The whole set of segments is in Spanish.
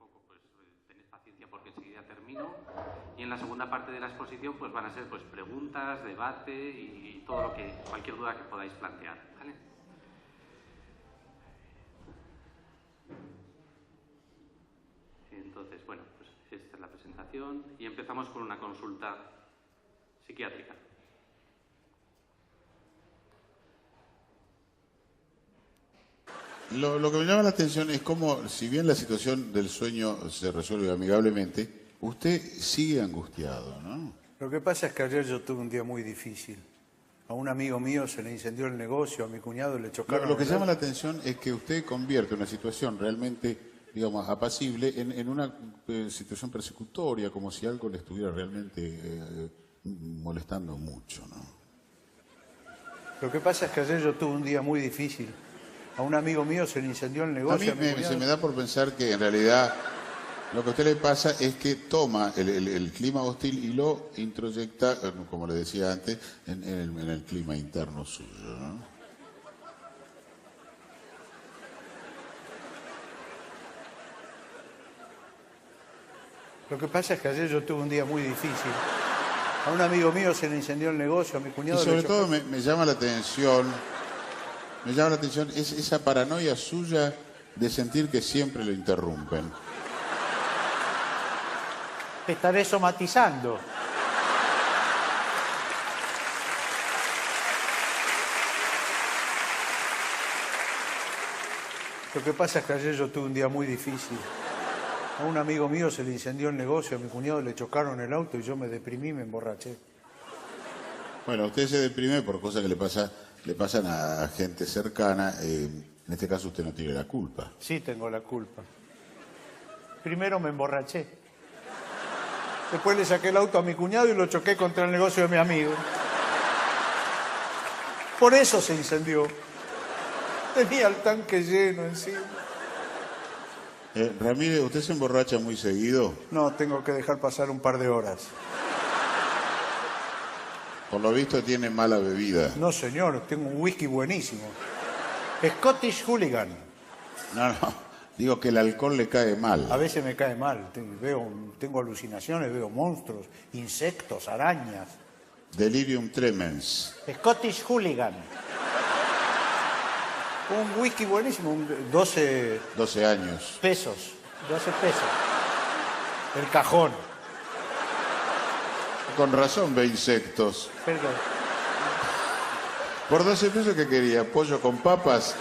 poco, pues tened paciencia porque enseguida termino. Y en la segunda parte de la exposición pues van a ser pues preguntas, debate y todo lo que, cualquier duda que podáis plantear, ¿vale? Entonces, bueno, pues esta es la presentación y empezamos con una consulta psiquiátrica. Lo que me llama la atención es cómo, si bien la situación del sueño se resuelve amigablemente, usted sigue angustiado, ¿no? Lo que pasa es que ayer yo tuve un día muy difícil. A un amigo mío se le incendió el negocio, a mi cuñado le chocaron. Lo que llama la atención es que usted convierte una situación realmente, digamos, apacible en una situación persecutoria, como si algo le estuviera realmente molestando mucho, ¿no? Lo que pasa es que ayer yo tuve un día muy difícil. A un amigo mío se le incendió el negocio. A mí se me da por pensar que en realidad lo que a usted le pasa es que toma el clima hostil y lo introyecta, como le decía antes, en el clima interno suyo, ¿no? Lo que pasa es que ayer yo tuve un día muy difícil. A un amigo mío se le incendió el negocio, a mi cuñado Y sobre le chocaron. todo me llama la atención, esa paranoia suya de sentir que siempre lo interrumpen. Estaré somatizando. Lo que pasa es que ayer yo tuve un día muy difícil. A un amigo mío se le incendió el negocio, a mi cuñado le chocaron el auto y yo me deprimí y me emborraché. Bueno, usted se deprime por cosas que le pasan a gente cercana. En este caso usted no tiene la culpa. Sí tengo la culpa. Primero me emborraché. Después le saqué el auto a mi cuñado y lo choqué contra el negocio de mi amigo. Por eso se incendió. Tenía el tanque lleno encima. Ramírez, ¿usted se emborracha muy seguido? No, tengo que dejar pasar un par de horas. Por lo visto tiene mala bebida. No, señor, tengo un whisky buenísimo. Scottish Hooligan. No, digo que el alcohol le cae mal. A veces me cae mal. Tengo alucinaciones, veo monstruos, insectos, arañas. Delirium tremens. Scottish Hooligan. Un whisky buenísimo, 12 años. pesos. 12 pesos. El cajón. Con razón ve insectos. Perdón. ¿Por 12 pesos qué quería? ¿Pollo con papas?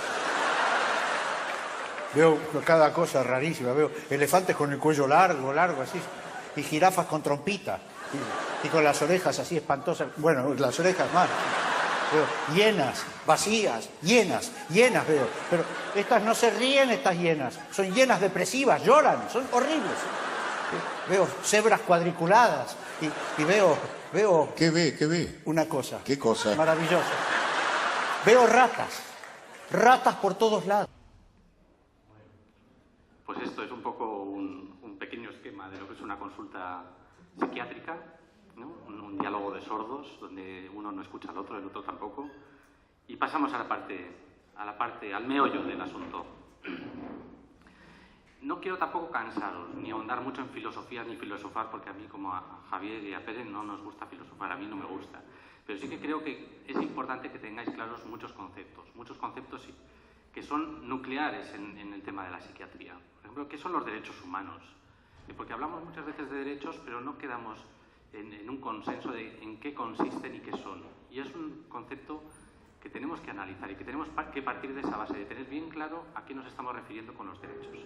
Veo cada cosa rarísima. Veo elefantes con el cuello largo, así. Y jirafas con trompita. Y con las orejas así espantosas. Bueno, las orejas más. Veo hienas, vacías, hienas veo. Pero estas no se ríen, estas hienas. Son hienas depresivas, lloran, son horribles. Veo cebras cuadriculadas y veo... ¿Qué ve? Una cosa. ¿Qué cosa? Maravillosa. Veo ratas por todos lados. Pues esto es un poco un pequeño esquema de lo que es una consulta psiquiátrica, ¿no? Un diálogo de sordos, donde uno no escucha al otro, el otro tampoco. Y pasamos al meollo del asunto. No quiero tampoco cansaros, ni ahondar mucho en filosofía ni filosofar, porque a mí, como a Javier y a Pérez, no nos gusta filosofar, a mí no me gusta. Pero sí que creo que es importante que tengáis claros muchos conceptos que son nucleares en el tema de la psiquiatría. Por ejemplo, ¿qué son los derechos humanos? Porque hablamos muchas veces de derechos, pero no quedamos en un consenso de en qué consisten y qué son. Y es un concepto que tenemos que analizar y que tenemos que partir de esa base, de tener bien claro a qué nos estamos refiriendo con los derechos.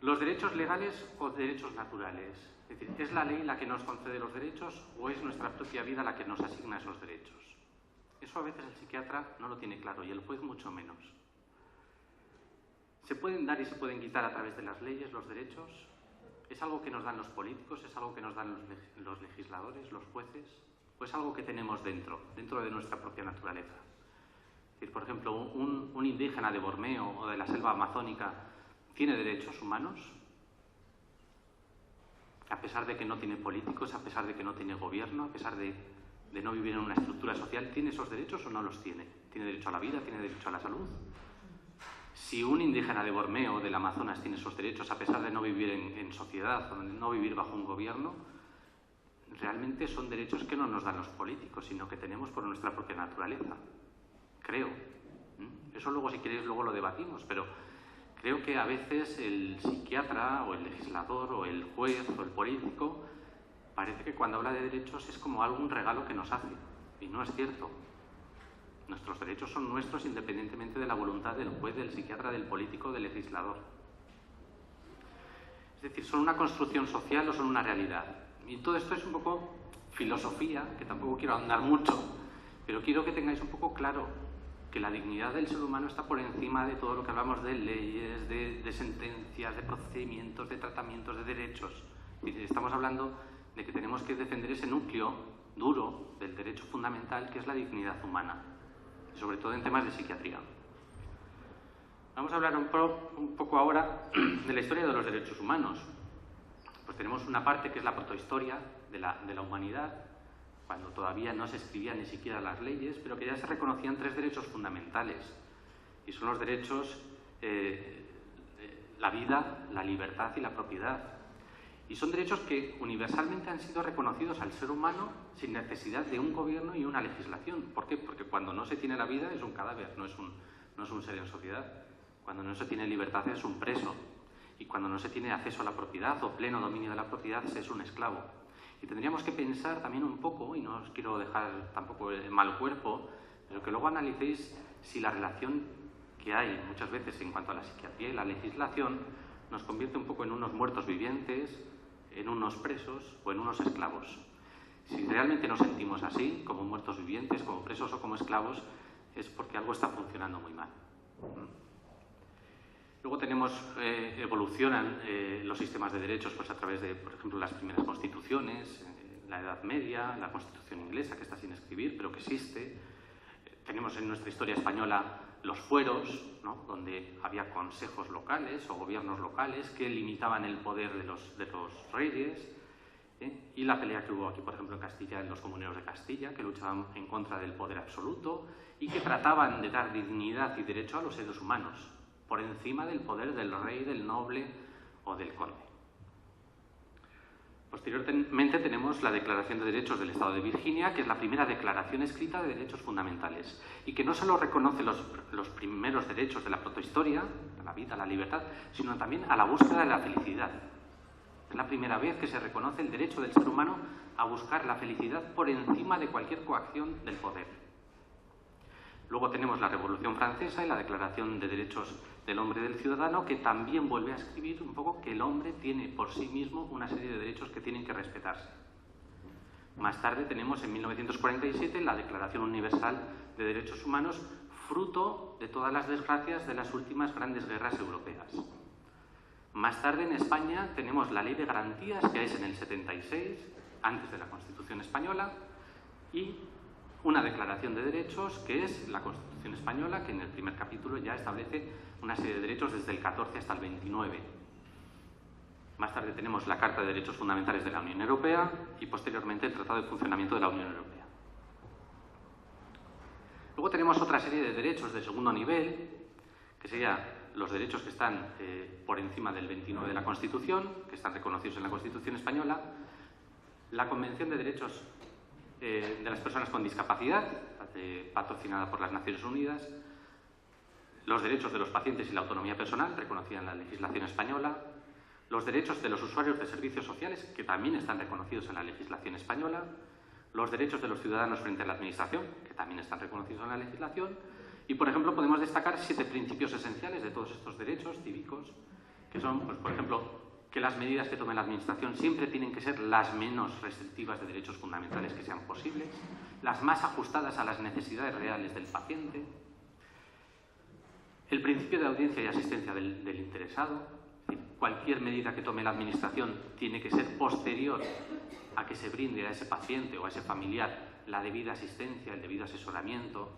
¿Los derechos legales o derechos naturales? Es decir, ¿es la ley la que nos concede los derechos o es nuestra propia vida la que nos asigna esos derechos? Eso a veces el psiquiatra no lo tiene claro y el juez mucho menos. ¿Se pueden dar y se pueden quitar a través de las leyes los derechos? ¿Es algo que nos dan los políticos? ¿Es algo que nos dan los legisladores, los jueces? ¿O es algo que tenemos dentro de nuestra propia naturaleza? Es decir, por ejemplo, un indígena de Borneo o de la selva amazónica ¿tiene derechos humanos? A pesar de que no tiene políticos, a pesar de que no tiene gobierno, a pesar de no vivir en una estructura social, ¿tiene esos derechos o no los tiene? ¿Tiene derecho a la vida? ¿Tiene derecho a la salud? Si un indígena de Borneo o del Amazonas tiene esos derechos a pesar de no vivir en sociedad, o de no vivir bajo un gobierno, realmente son derechos que no nos dan los políticos, sino que tenemos por nuestra propia naturaleza. Creo. Eso luego, si queréis, luego lo debatimos, pero creo que a veces el psiquiatra o el legislador o el juez o el político parece que cuando habla de derechos es como algún regalo que nos hace, y no es cierto. Nuestros derechos son nuestros independientemente de la voluntad del juez, del psiquiatra, del político, del legislador. Es decir, ¿son una construcción social o son una realidad? Y todo esto es un poco filosofía, que tampoco quiero ahondar mucho, pero quiero que tengáis un poco claro que la dignidad del ser humano está por encima de todo lo que hablamos de leyes, de sentencias, de procedimientos, de tratamientos, de derechos. Estamos hablando de que tenemos que defender ese núcleo duro del derecho fundamental que es la dignidad humana, sobre todo en temas de psiquiatría. Vamos a hablar un poco ahora de la historia de los derechos humanos. Pues tenemos una parte que es la protohistoria de la humanidad, cuando todavía no se escribían ni siquiera las leyes, pero que ya se reconocían 3 derechos fundamentales, y son los derechos la vida, la libertad y la propiedad. Y son derechos que universalmente han sido reconocidos al ser humano sin necesidad de un gobierno y una legislación. ¿Por qué? Porque cuando no se tiene la vida es un cadáver, no es un ser en sociedad. Cuando no se tiene libertad es un preso. Y cuando no se tiene acceso a la propiedad o pleno dominio de la propiedad es un esclavo. Y tendríamos que pensar también un poco, y no os quiero dejar tampoco el mal cuerpo, pero que luego analicéis si la relación que hay muchas veces en cuanto a la psiquiatría y la legislación nos convierte un poco en unos muertos vivientes, en unos presos o en unos esclavos. Si realmente nos sentimos así, como muertos vivientes, como presos o como esclavos, es porque algo está funcionando muy mal. Luego evolucionan los sistemas de derechos pues a través de, por ejemplo, las primeras constituciones, la Edad Media, la Constitución inglesa, que está sin escribir, pero que existe. Tenemos en nuestra historia española los fueros, ¿no?, donde había consejos locales o gobiernos locales que limitaban el poder de los reyes, y la pelea que hubo aquí, por ejemplo, en Castilla, en los comuneros de Castilla, que luchaban en contra del poder absoluto y que trataban de dar dignidad y derecho a los seres humanos, por encima del poder del rey, del noble o del conde. Posteriormente tenemos la Declaración de Derechos del Estado de Virginia, que es la primera declaración escrita de derechos fundamentales y que no solo reconoce los primeros derechos de la protohistoria, a la vida, a la libertad, sino también a la búsqueda de la felicidad. Es la primera vez que se reconoce el derecho del ser humano a buscar la felicidad por encima de cualquier coacción del poder. Luego tenemos la Revolución Francesa y la Declaración de Derechos del Hombre y del Ciudadano, que también vuelve a escribir un poco que el hombre tiene por sí mismo una serie de derechos que tienen que respetarse. Más tarde tenemos en 1947 la Declaración Universal de Derechos Humanos, fruto de todas las desgracias de las últimas grandes guerras europeas. Más tarde en España tenemos la Ley de Garantías, que es en el 76, antes de la Constitución Española, y una Declaración de Derechos, que es la Constitución Española, que en el primer capítulo ya establece una serie de derechos desde el 14 hasta el 29. Más tarde tenemos la Carta de Derechos Fundamentales de la Unión Europea y posteriormente el Tratado de Funcionamiento de la Unión Europea. Luego tenemos otra serie de derechos de segundo nivel, que serían los derechos que están por encima del 29 de la Constitución, que están reconocidos en la Constitución Española, la Convención de Derechos de las Personas con Discapacidad, patrocinada por las Naciones Unidas, los derechos de los pacientes y la autonomía personal, reconocida en la legislación española, los derechos de los usuarios de servicios sociales, que también están reconocidos en la legislación española, los derechos de los ciudadanos frente a la Administración, que también están reconocidos en la legislación, y, por ejemplo, podemos destacar 7 principios esenciales de todos estos derechos cívicos, que son, pues, por ejemplo, que las medidas que tome la Administración siempre tienen que ser las menos restrictivas de derechos fundamentales que sean posibles, las más ajustadas a las necesidades reales del paciente, el principio de audiencia y asistencia del interesado. Cualquier medida que tome la Administración tiene que ser posterior a que se brinde a ese paciente o a ese familiar la debida asistencia, el debido asesoramiento,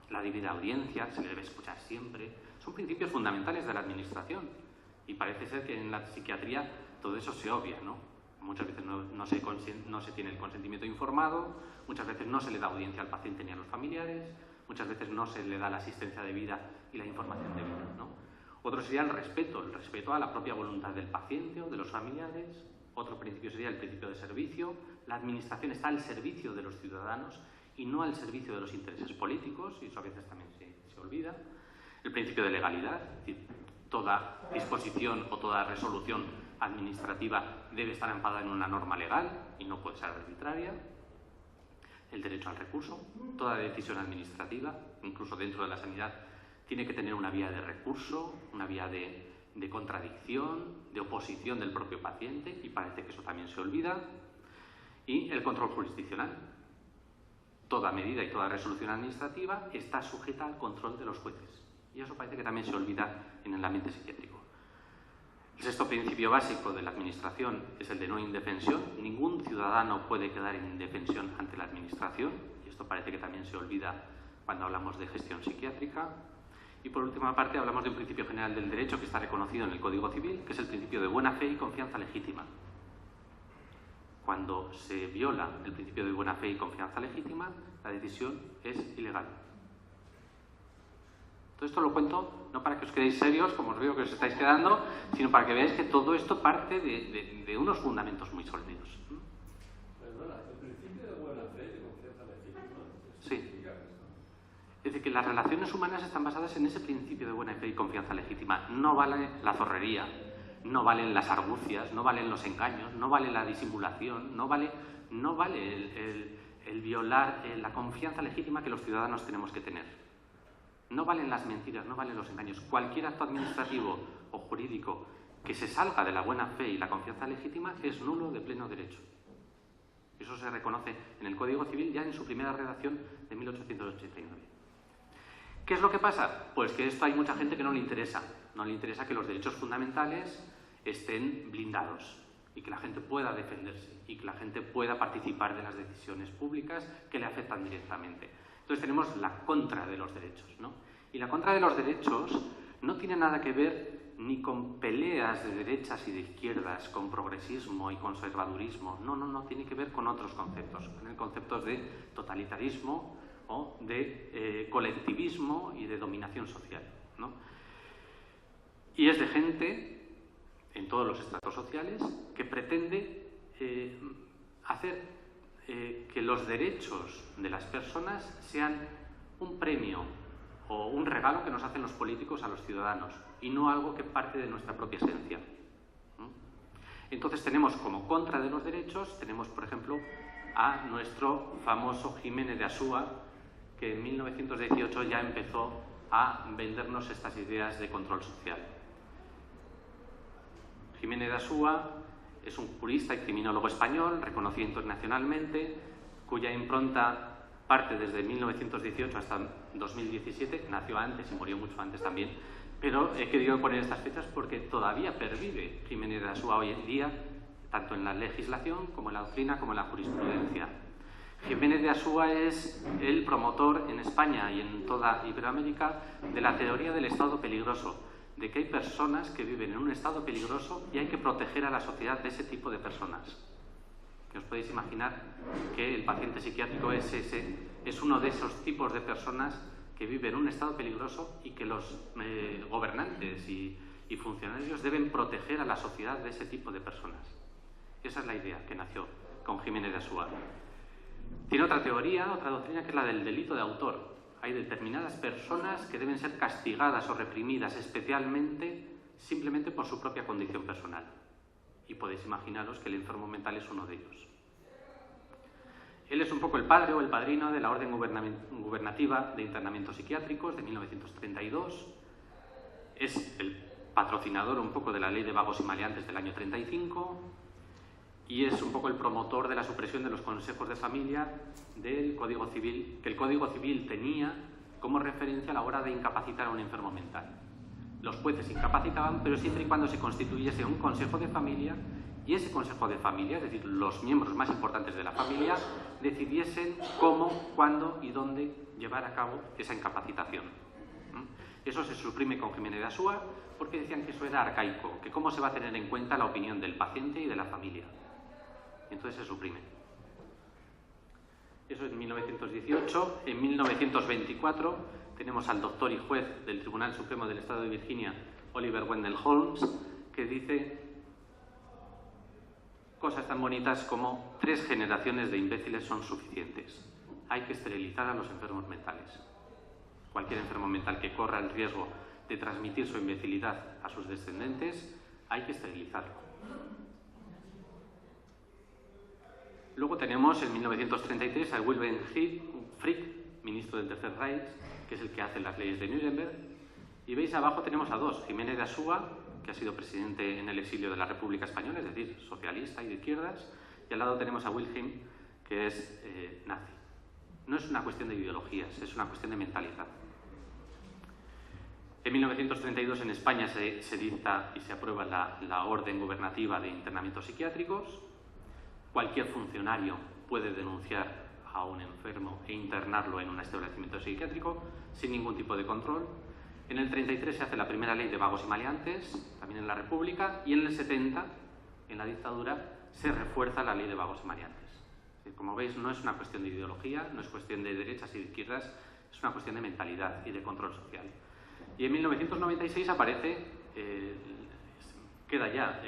la debida audiencia, se le debe escuchar siempre. Son principios fundamentales de la Administración y parece ser que en la psiquiatría todo eso se obvia, ¿no? Muchas veces no se tiene el consentimiento informado, muchas veces no se le da audiencia al paciente ni a los familiares, muchas veces no se le da la asistencia debida y la información debida, ¿no? Otro sería el respeto a la propia voluntad del paciente o de los familiares. Otro principio sería el principio de servicio. La administración está al servicio de los ciudadanos y no al servicio de los intereses políticos, y eso a veces también se olvida. El principio de legalidad, es decir, toda disposición o toda resolución administrativa debe estar amparada en una norma legal y no puede ser arbitraria. El derecho al recurso, toda decisión administrativa, incluso dentro de la sanidad, tiene que tener una vía de recurso, una vía de contradicción, de oposición del propio paciente, y parece que eso también se olvida. Y el control jurisdiccional. Toda medida y toda resolución administrativa está sujeta al control de los jueces. Y eso parece que también se olvida en el ambiente psiquiátrico. El sexto principio básico de la administración es el de no indefensión. Ningún ciudadano puede quedar en indefensión ante la administración, y esto parece que también se olvida cuando hablamos de gestión psiquiátrica. Y por última parte hablamos de un principio general del derecho que está reconocido en el Código Civil, que es el principio de buena fe y confianza legítima. Cuando se viola el principio de buena fe y confianza legítima, la decisión es ilegal. Todo esto lo cuento no para que os quedéis serios, como os veo que os estáis quedando, sino para que veáis que todo esto parte de unos fundamentos muy sólidos. Perdona, el principio de buena fe y confianza legítima. Sí. Es decir, que las relaciones humanas están basadas en ese principio de buena fe y confianza legítima. No vale la zorrería, no valen las argucias, no valen los engaños, no vale la disimulación, no vale el violar la confianza legítima que los ciudadanos tenemos que tener. No valen las mentiras, no valen los engaños. Cualquier acto administrativo o jurídico que se salga de la buena fe y la confianza legítima es nulo de pleno derecho. Eso se reconoce en el Código Civil ya en su primera redacción de 1889. ¿Qué es lo que pasa? Pues que esto hay mucha gente que no le interesa. No le interesa que los derechos fundamentales estén blindados y que la gente pueda defenderse y que la gente pueda participar de las decisiones públicas que le afectan directamente. Entonces tenemos la contra de los derechos, ¿no? Y la contra de los derechos no tiene nada que ver ni con peleas de derechas y de izquierdas, con progresismo y conservadurismo. No, tiene que ver con otros conceptos, con conceptos de totalitarismo o de colectivismo y de dominación social, ¿no? Y es de gente, en todos los estratos sociales, que pretende hacer que los derechos de las personas sean un premio o un regalo que nos hacen los políticos a los ciudadanos y no algo que parte de nuestra propia esencia. Entonces tenemos como contra de los derechos, tenemos por ejemplo a nuestro famoso Jiménez de Asúa, que en 1918 ya empezó a vendernos estas ideas de control social. Jiménez de Asúa es un jurista y criminólogo español, reconocido internacionalmente, cuya impronta parte desde 1918 hasta 2017, nació antes y murió mucho antes también, pero he querido poner estas fechas porque todavía pervive Jiménez de Asúa hoy en día, tanto en la legislación como en la doctrina como en la jurisprudencia. Jiménez de Asúa es el promotor en España y en toda Iberoamérica de la teoría del estado peligroso, de que hay personas que viven en un estado peligroso y hay que proteger a la sociedad de ese tipo de personas. Os podéis imaginar que el paciente psiquiátrico es uno de esos tipos de personas que viven en un estado peligroso y que los gobernantes y funcionarios deben proteger a la sociedad de ese tipo de personas. Esa es la idea que nació con Jiménez de Asúa. Tiene otra teoría, otra doctrina, que es la del delito de autor. Hay determinadas personas que deben ser castigadas o reprimidas especialmente simplemente por su propia condición personal. Y podéis imaginaros que el enfermo mental es uno de ellos. Él es un poco el padre o el padrino de la Orden Gubernativa de Internamientos Psiquiátricos de 1932. Es el patrocinador un poco de la Ley de Vagos y Maleantes del año 35 y es un poco el promotor de la supresión de los consejos de familia del Código Civil, que el Código Civil tenía como referencia a la hora de incapacitar a un enfermo mental. Los jueces incapacitaban, pero siempre y cuando se constituyese un consejo de familia y ese consejo de familia, es decir, los miembros más importantes de la familia, decidiesen cómo, cuándo y dónde llevar a cabo esa incapacitación. Eso se suprime con Jiménez de Asúa porque decían que eso era arcaico, que cómo se va a tener en cuenta la opinión del paciente y de la familia. Entonces se suprime. Eso en 1918. En 1924 tenemos al doctor y juez del Tribunal Supremo del Estado de Virginia, Oliver Wendell Holmes, que dice cosas tan bonitas como 3 generaciones de imbéciles son suficientes. Hay que esterilizar a los enfermos mentales. Cualquier enfermo mental que corra el riesgo de transmitir su imbecilidad a sus descendientes, hay que esterilizarlo. Luego tenemos en 1933 a Wilhelm Frick, ministro del Tercer Reich, que es el que hace las leyes de Nuremberg. Y veis abajo tenemos a 2, Jiménez de Asúa, que ha sido presidente en el exilio de la República Española, es decir, socialista y de izquierdas, y al lado tenemos a Wilhelm, que es nazi. No es una cuestión de ideologías, es una cuestión de mentalidad. En 1932 en España se dicta y se aprueba la orden gubernativa de internamientos psiquiátricos. Cualquier funcionario puede denunciar a un enfermo e internarlo en un establecimiento psiquiátrico sin ningún tipo de control. En el 33 se hace la primera ley de vagos y maleantes, también en la República, y en el 70, en la dictadura, se refuerza la ley de vagos y maleantes. Como veis, no es una cuestión de ideología, no es cuestión de derechas y de izquierdas, es una cuestión de mentalidad y de control social. Y en 1996 queda ya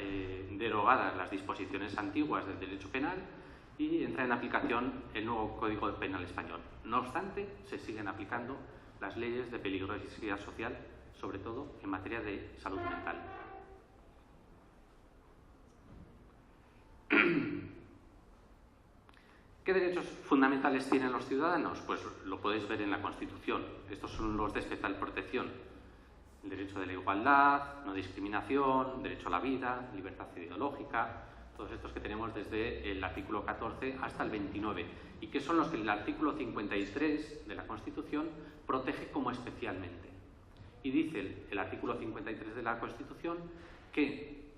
derogadas las disposiciones antiguas del derecho penal y entra en aplicación el nuevo Código Penal español. No obstante, se siguen aplicando las leyes de peligrosidad social, sobre todo en materia de salud mental. ¿Qué derechos fundamentales tienen los ciudadanos? Pues lo podéis ver en la Constitución. Estos son los de especial protección. El derecho de la igualdad, no discriminación, derecho a la vida, libertad ideológica, todos estos que tenemos desde el artículo 14 hasta el 29, y que son los que el artículo 53 de la Constitución protege como especialmente. Y dice el artículo 53 de la Constitución que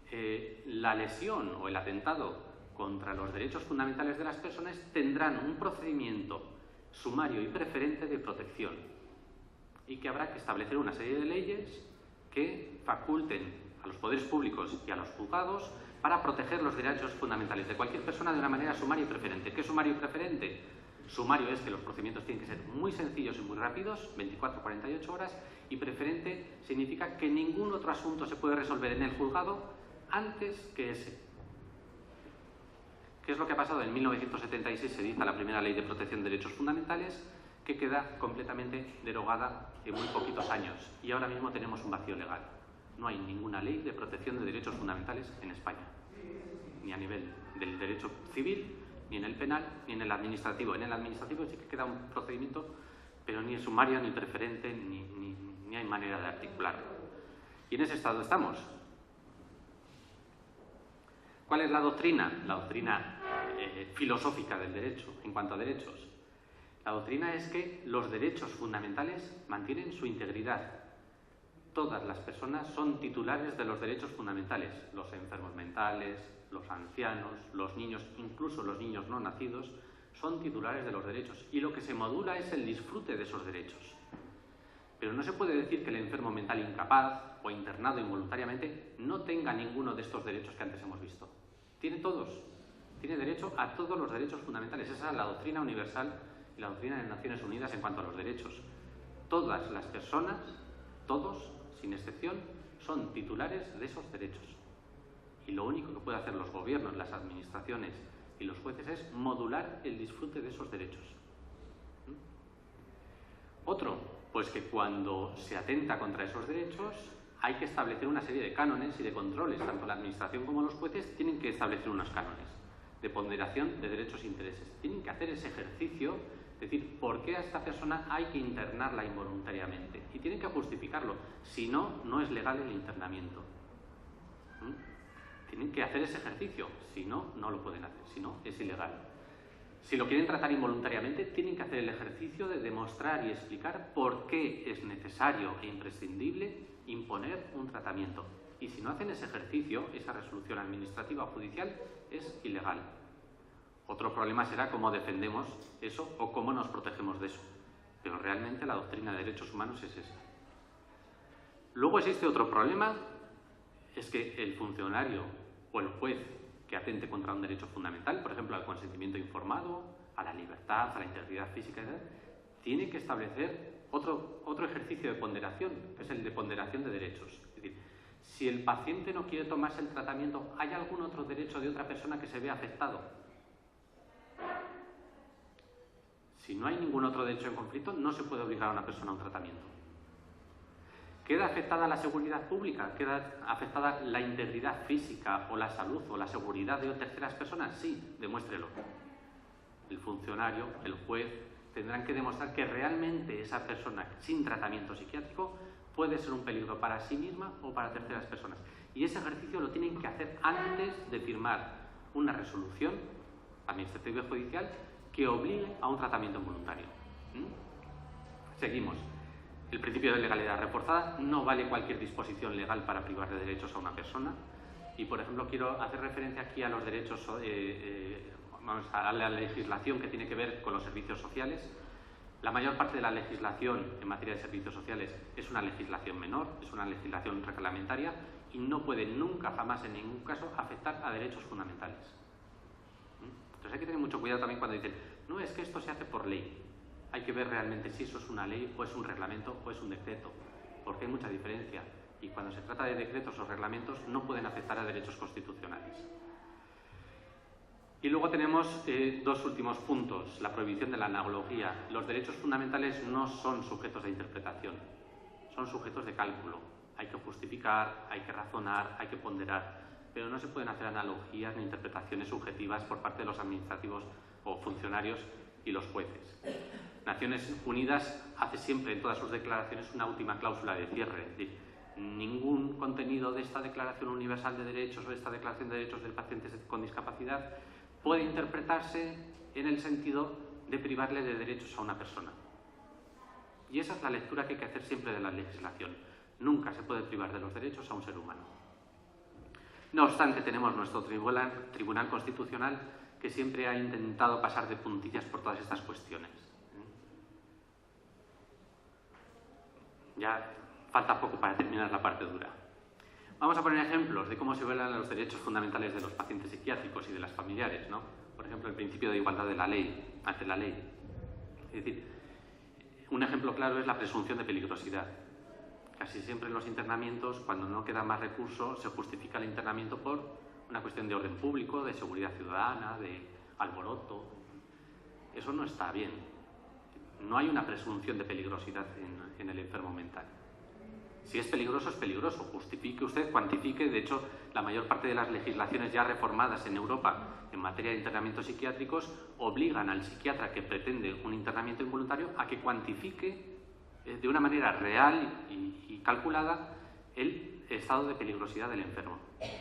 la lesión o el atentado contra los derechos fundamentales de las personas tendrán un procedimiento sumario y preferente de protección, y que habrá que establecer una serie de leyes que faculten a los poderes públicos y a los juzgados para proteger los derechos fundamentales de cualquier persona de una manera sumaria y preferente. ¿Qué es sumario y preferente? Sumario es que los procedimientos tienen que ser muy sencillos y muy rápidos, 24-48 horas, y preferente significa que ningún otro asunto se puede resolver en el juzgado antes que ese. ¿Qué es lo que ha pasado? En 1976 se dicta la primera ley de protección de derechos fundamentales, que queda completamente derogada en muy poquitos años, y ahora mismo tenemos un vacío legal. No hay ninguna ley de protección de derechos fundamentales en España, ni a nivel del derecho civil, ni en el penal, ni en el administrativo. En el administrativo sí que queda un procedimiento, pero ni es sumario, ni preferente, ni hay manera de articularlo. Y en ese estado estamos. ¿Cuál es la doctrina? La doctrina filosófica del derecho en cuanto a derechos. La doctrina es que los derechos fundamentales mantienen su integridad. Todas las personas son titulares de los derechos fundamentales. Los enfermos mentales, los ancianos, los niños, incluso los niños no nacidos, son titulares de los derechos. Y lo que se modula es el disfrute de esos derechos. Pero no se puede decir que el enfermo mental incapaz o internado involuntariamente no tenga ninguno de estos derechos que antes hemos visto. Tiene todos. Tiene derecho a todos los derechos fundamentales. Esa es la doctrina universal y la doctrina de Naciones Unidas en cuanto a los derechos. Todas las personas, todos, sin excepción, son titulares de esos derechos. Y lo único que pueden hacer los gobiernos, las administraciones y los jueces es modular el disfrute de esos derechos. Otro, pues que cuando se atenta contra esos derechos hay que establecer una serie de cánones y de controles. Tanto la administración como los jueces tienen que establecer unos cánones de ponderación de derechos e intereses. Tienen que hacer ese ejercicio, es decir, ¿por qué a esta persona hay que internarla involuntariamente? Y tienen que justificarlo. Si no, no es legal el internamiento. Tienen que hacer ese ejercicio. Si no, no lo pueden hacer. Si no, es ilegal. Si lo quieren tratar involuntariamente, tienen que hacer el ejercicio de demostrar y explicar por qué es necesario e imprescindible imponer un tratamiento. Y si no hacen ese ejercicio, esa resolución administrativa o judicial es ilegal. Otro problema será cómo defendemos eso o cómo nos protegemos de eso. Pero realmente la doctrina de derechos humanos es esa. Luego existe otro problema, es que el funcionario o el juez que atente contra un derecho fundamental, por ejemplo, al consentimiento informado, a la libertad, a la integridad física, tiene que establecer otro ejercicio de ponderación, que es el de ponderación de derechos. Es decir, si el paciente no quiere tomarse el tratamiento, ¿hay algún otro derecho de otra persona que se vea afectado? Si no hay ningún otro derecho en conflicto, no se puede obligar a una persona a un tratamiento. ¿Queda afectada la seguridad pública? ¿Queda afectada la integridad física o la salud o la seguridad de terceras personas? Sí, demuéstrelo. El funcionario, el juez, tendrán que demostrar que realmente esa persona sin tratamiento psiquiátrico puede ser un peligro para sí misma o para terceras personas. Y ese ejercicio lo tienen que hacer antes de firmar una resolución administrativa y judicial que obligue a un tratamiento involuntario. Seguimos. El principio de legalidad reforzada: no vale cualquier disposición legal para privar de derechos a una persona. Y, por ejemplo, quiero hacer referencia aquí a los derechos, a la legislación que tiene que ver con los servicios sociales. La mayor parte de la legislación en materia de servicios sociales es una legislación menor, es una legislación reglamentaria y no puede nunca, jamás, en ningún caso, afectar a derechos fundamentales. Entonces hay que tener mucho cuidado también cuando dicen, no, es que esto se hace por ley. Hay que ver realmente si eso es una ley o es un reglamento o es un decreto, porque hay mucha diferencia. Y cuando se trata de decretos o reglamentos no pueden afectar a derechos constitucionales. Y luego tenemos dos últimos puntos. La prohibición de la analogía. Los derechos fundamentales no son sujetos de interpretación, son sujetos de cálculo. Hay que justificar, hay que razonar, hay que ponderar, pero no se pueden hacer analogías ni interpretaciones subjetivas por parte de los administrativos o funcionarios y los jueces. Naciones Unidas hace siempre en todas sus declaraciones una última cláusula de cierre, es decir, ningún contenido de esta Declaración Universal de Derechos o de esta Declaración de Derechos del Paciente con Discapacidad puede interpretarse en el sentido de privarle de derechos a una persona. Y esa es la lectura que hay que hacer siempre de la legislación. Nunca se puede privar de los derechos a un ser humano. No obstante, tenemos nuestro Tribunal Constitucional que siempre ha intentado pasar de puntillas por todas estas cuestiones. Ya falta poco para terminar la parte dura. Vamos a poner ejemplos de cómo se violan los derechos fundamentales de los pacientes psiquiátricos y de las familiares, ¿no? Por ejemplo, el principio de igualdad de la ley, ante la ley. Es decir, un ejemplo claro es la presunción de peligrosidad. Casi siempre en los internamientos, cuando no queda más recursos, se justifica el internamiento por una cuestión de orden público, de seguridad ciudadana, de alboroto. Eso no está bien. No hay una presunción de peligrosidad en el enfermo mental. Si es peligroso, es peligroso. Justifique usted, cuantifique. De hecho, la mayor parte de las legislaciones ya reformadas en Europa en materia de internamientos psiquiátricos obligan al psiquiatra que pretende un internamiento involuntario a que cuantifique de una manera real y calculada el estado de peligrosidad del enfermo.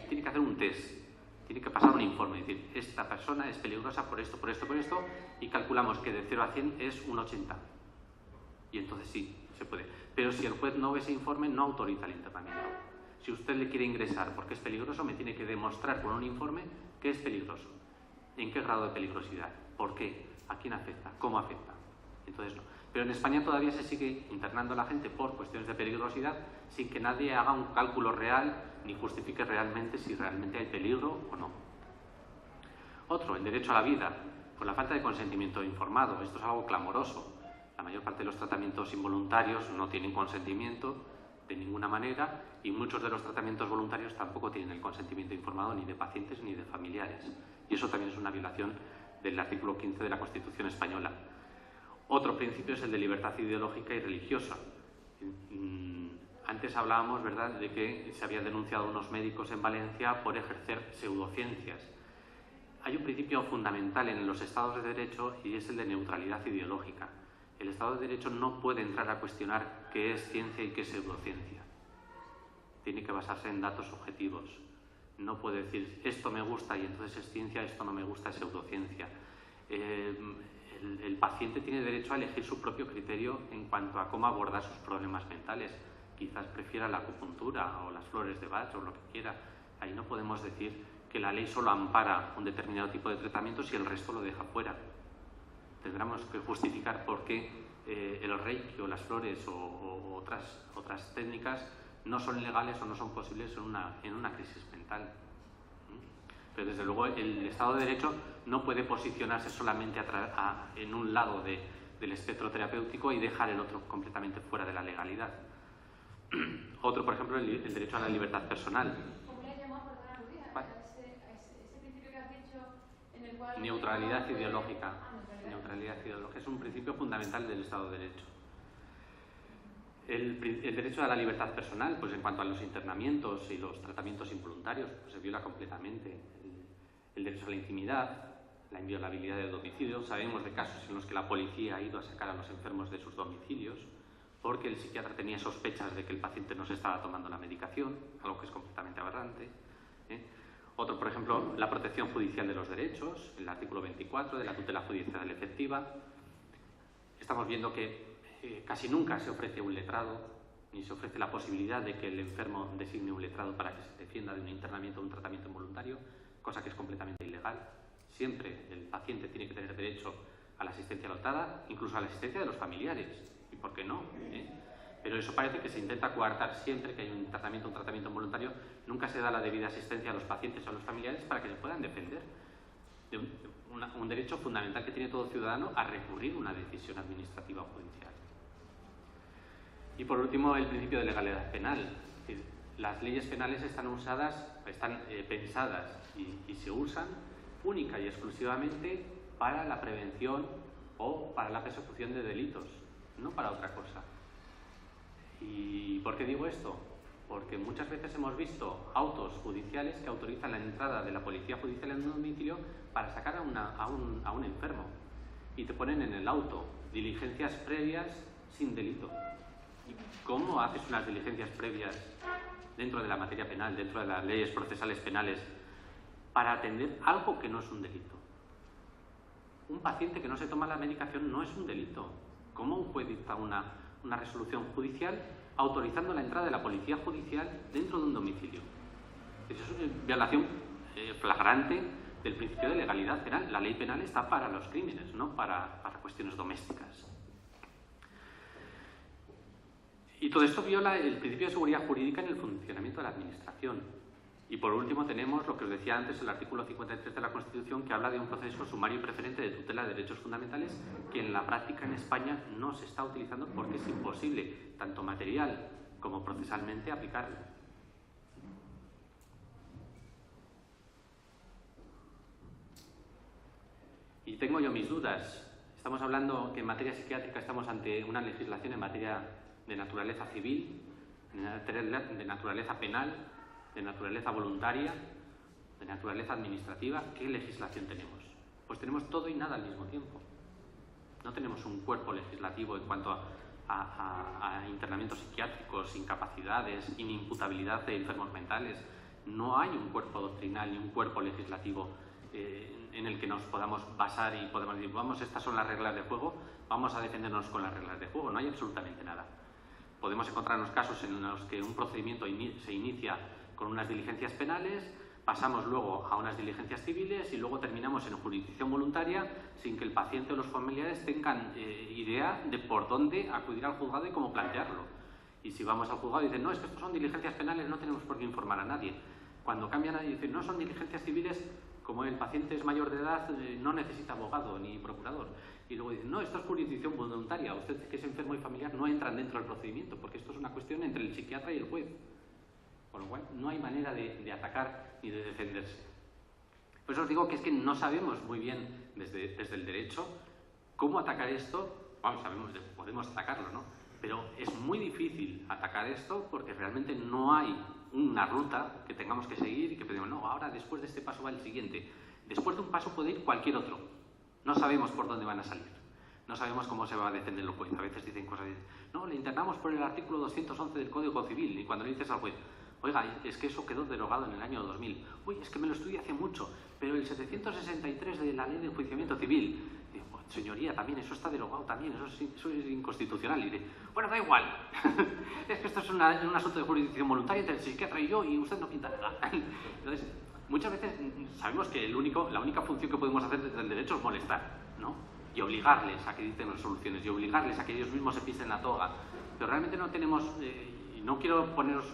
Tiene que hacer un test, tiene que pasar un informe, es decir, esta persona es peligrosa por esto, por esto, por esto, y calculamos que de 0 a 100 es un 80. Y entonces sí, se puede. Pero si el juez no ve ese informe, no autoriza el internamiento. Si usted le quiere ingresar porque es peligroso, me tiene que demostrar con un informe que es peligroso. ¿En qué grado de peligrosidad? ¿Por qué? ¿A quién afecta? ¿Cómo afecta? Entonces no. Pero en España todavía se sigue internando a la gente por cuestiones de peligrosidad sin que nadie haga un cálculo real ni justifique realmente si realmente hay peligro o no. Otro, el derecho a la vida, por la falta de consentimiento informado. Esto es algo clamoroso. La mayor parte de los tratamientos involuntarios no tienen consentimiento de ninguna manera y muchos de los tratamientos voluntarios tampoco tienen el consentimiento informado ni de pacientes ni de familiares. Y eso también es una violación del artículo 15 de la Constitución española. Otro principio es el de libertad ideológica y religiosa. Antes hablábamos, ¿verdad?, de que se habían denunciado unos médicos en Valencia por ejercer pseudociencias. Hay un principio fundamental en los estados de derecho y es el de neutralidad ideológica. El Estado de Derecho no puede entrar a cuestionar qué es ciencia y qué es pseudociencia. Tiene que basarse en datos objetivos. No puede decir, esto me gusta y entonces es ciencia, esto no me gusta, es pseudociencia. El paciente tiene derecho a elegir su propio criterio en cuanto a cómo abordar sus problemas mentales. Quizás prefiera la acupuntura o las flores de Bach o lo que quiera. Ahí no podemos decir que la ley solo ampara un determinado tipo de tratamiento si el resto lo deja fuera. Tendremos que justificar por qué el reiki o las flores o otras técnicas no son legales o no son posibles en una crisis mental. Pero desde luego el Estado de Derecho no puede posicionarse solamente en un lado de del espectro terapéutico y dejar el otro completamente fuera de la legalidad. Otro, por ejemplo, el derecho a la libertad personal. ¿Cómo le llamas, perdona, Rubia, a ese principio que has dicho en el cual... Neutralidad ideológica. Neutralidad ideológica es un principio fundamental del Estado de Derecho. El derecho a la libertad personal, pues en cuanto a los internamientos y los tratamientos involuntarios, pues se viola completamente. El derecho a la intimidad, la inviolabilidad del domicilio. Sabemos de casos en los que la policía ha ido a sacar a los enfermos de sus domicilios porque el psiquiatra tenía sospechas de que el paciente no se estaba tomando la medicación, algo que es completamente aberrante. Otro, por ejemplo, la protección judicial de los derechos, el artículo 24 de la tutela judicial efectiva. Estamos viendo que casi nunca se ofrece un letrado, ni se ofrece la posibilidad de que el enfermo designe un letrado para que se defienda de un internamiento o un tratamiento involuntario, cosa que es completamente ilegal. Siempre el paciente tiene que tener derecho a la asistencia dotada, incluso a la asistencia de los familiares. ¿Y por qué no? Pero eso parece que se intenta coartar siempre que hay un tratamiento involuntario. Nunca se da la debida asistencia a los pacientes o a los familiares para que se puedan defender de un derecho fundamental que tiene todo ciudadano a recurrir a una decisión administrativa o judicial. Y por último, el principio de legalidad penal. Es decir, las leyes penales están pensadas y se usan única y exclusivamente para la prevención o para la persecución de delitos, no para otra cosa. ¿Y por qué digo esto? Porque muchas veces hemos visto autos judiciales que autorizan la entrada de la policía judicial en un domicilio para sacar a un enfermo y te ponen en el auto diligencias previas sin delito. ¿Y cómo haces unas diligencias previas dentro de la materia penal, dentro de las leyes procesales penales, para atender algo que no es un delito? Un paciente que no se toma la medicación no es un delito. ¿Cómo un juez dicta una resolución judicial autorizando la entrada de la policía judicial dentro de un domicilio? Eso es una violación flagrante del principio de legalidad penal. La ley penal está para los crímenes, no para cuestiones domésticas. Y todo esto viola el principio de seguridad jurídica en el funcionamiento de la Administración. Y por último tenemos lo que os decía antes, el artículo 53 de la Constitución, que habla de un proceso sumario y preferente de tutela de derechos fundamentales que en la práctica en España no se está utilizando porque es imposible, tanto material como procesalmente, aplicarlo. Y tengo yo mis dudas. Estamos hablando que en materia psiquiátrica estamos ante una legislación en materia de naturaleza civil, de naturaleza penal, de naturaleza voluntaria, de naturaleza administrativa. ¿Qué legislación tenemos? Pues tenemos todo y nada al mismo tiempo. No tenemos un cuerpo legislativo en cuanto a internamientos psiquiátricos, incapacidades, inimputabilidad de enfermos mentales. No hay un cuerpo doctrinal ni un cuerpo legislativo en el que nos podamos basar y podamos decir, vamos, estas son las reglas de juego, vamos a defendernos con las reglas de juego. No hay absolutamente nada. Podemos encontrarnos casos en los que un procedimiento se inicia con unas diligencias penales, pasamos luego a unas diligencias civiles y luego terminamos en jurisdicción voluntaria sin que el paciente o los familiares tengan idea de por dónde acudir al juzgado y cómo plantearlo. Y si vamos al juzgado y dicen, no, es que estos son diligencias penales, no tenemos por qué informar a nadie. Cuando cambian y dicen, no, son diligencias civiles, como el paciente es mayor de edad, no necesita abogado ni procurador. Y luego dicen, no, esto es jurisdicción voluntaria, usted que es enfermo y familiar no entran dentro del procedimiento, porque esto es una cuestión entre el psiquiatra y el juez. Con lo cual, no hay manera de atacar ni de defenderse. Por eso os digo que es que no sabemos muy bien desde el derecho cómo atacar esto. Vamos, podemos atacarlo, ¿no? Pero es muy difícil atacar esto porque realmente no hay una ruta que tengamos que seguir y que pedimos, no, ahora después de este paso va el siguiente. Después de un paso puede ir cualquier otro. No sabemos por dónde van a salir. No sabemos cómo se va a defender el juez. A veces dicen cosas, no, le internamos por el artículo 211 del Código Civil. Y cuando le dices al juez, oiga, es que eso quedó derogado en el año 2000. Uy, es que me lo estudié hace mucho, pero el 763 de la Ley de Enjuiciamiento Civil. Y digo, señoría, también eso está derogado también, eso es inconstitucional. Y dice, bueno, da igual. Es que esto es un asunto de jurisdicción voluntaria entre el psiquiatra y yo y usted no pinta nada. Entonces, muchas veces sabemos que la única función que podemos hacer desde el derecho es molestar, ¿no? Y obligarles a que dicten resoluciones y obligarles a que ellos mismos se pisen la toga. Pero realmente no tenemos, no quiero poneros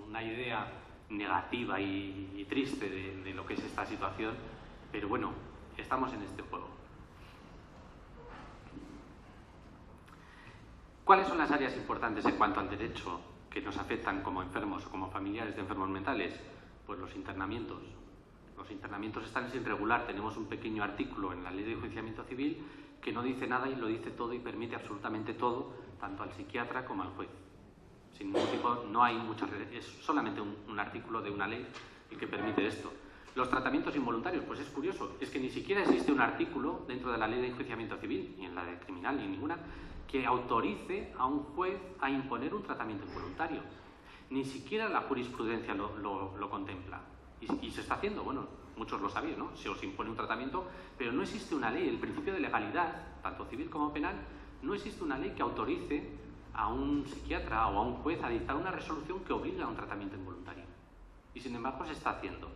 una idea negativa y triste de lo que es esta situación, pero bueno, estamos en este juego. ¿Cuáles son las áreas importantes en cuanto al derecho que nos afectan como enfermos o como familiares de enfermos mentales? Pues los internamientos. Los internamientos están sin regular. Tenemos un pequeño artículo en la Ley de Enjuiciamiento Civil que no dice nada y lo dice todo y permite absolutamente todo, tanto al psiquiatra como al juez. Sin ningún tipo, no hay muchas, es solamente un artículo de una ley el que permite esto. Los tratamientos involuntarios, pues es curioso, es que ni siquiera existe un artículo dentro de la Ley de Enjuiciamiento Civil, ni en la de criminal, ni en ninguna, que autorice a un juez a imponer un tratamiento involuntario. Ni siquiera la jurisprudencia lo contempla. Y se está haciendo, bueno, muchos lo sabéis, ¿no? Se os impone un tratamiento, pero no existe una ley, el principio de legalidad, tanto civil como penal, no existe una ley que autorice a un psiquiatra o a un juez a dictar una resolución que obligue a un tratamiento involuntario. Y sin embargo se está haciendo.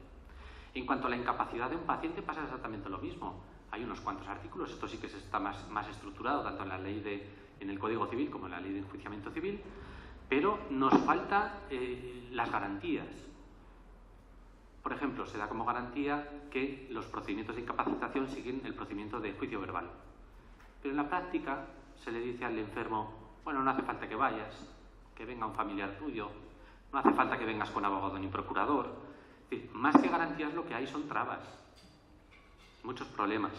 En cuanto a la incapacidad de un paciente pasa exactamente lo mismo. Hay unos cuantos artículos, esto sí que está más estructurado, tanto en la ley en el Código Civil como en la Ley de Enjuiciamiento Civil, pero nos faltan las garantías. Por ejemplo, se da como garantía que los procedimientos de incapacitación siguen el procedimiento de juicio verbal. Pero en la práctica se le dice al enfermo, bueno, no hace falta que vayas, que venga un familiar tuyo, no hace falta que vengas con abogado ni procurador. Es decir, más que garantías lo que hay son trabas, muchos problemas.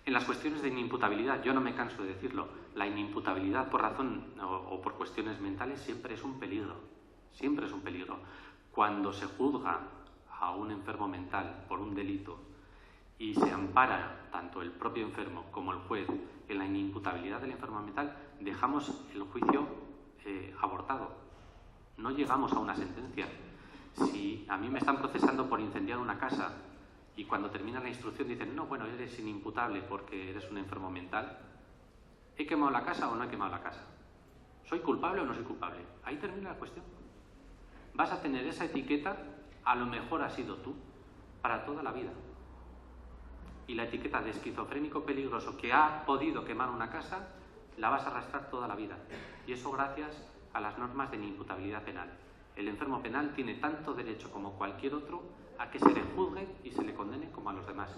En las cuestiones de inimputabilidad, yo no me canso de decirlo, la inimputabilidad por razón o por cuestiones mentales siempre es un peligro, siempre es un peligro. Cuando se juzga a un enfermo mental por un delito y se ampara tanto el propio enfermo como el juez en la inimputabilidad del enfermo mental, dejamos el juicio abortado. No llegamos a una sentencia. Si a mí me están procesando por incendiar una casa y cuando termina la instrucción dicen, no, bueno, eres inimputable porque eres un enfermo mental, ¿he quemado la casa o no he quemado la casa? ¿Soy culpable o no soy culpable? Ahí termina la cuestión. Vas a tener esa etiqueta, a lo mejor has sido tú, para toda la vida. Y la etiqueta de esquizofrénico peligroso que ha podido quemar una casa, la vas a arrastrar toda la vida. Y eso gracias a las normas de inimputabilidad penal. El enfermo penal tiene tanto derecho como cualquier otro a que se le juzgue y se le condene como a los demás.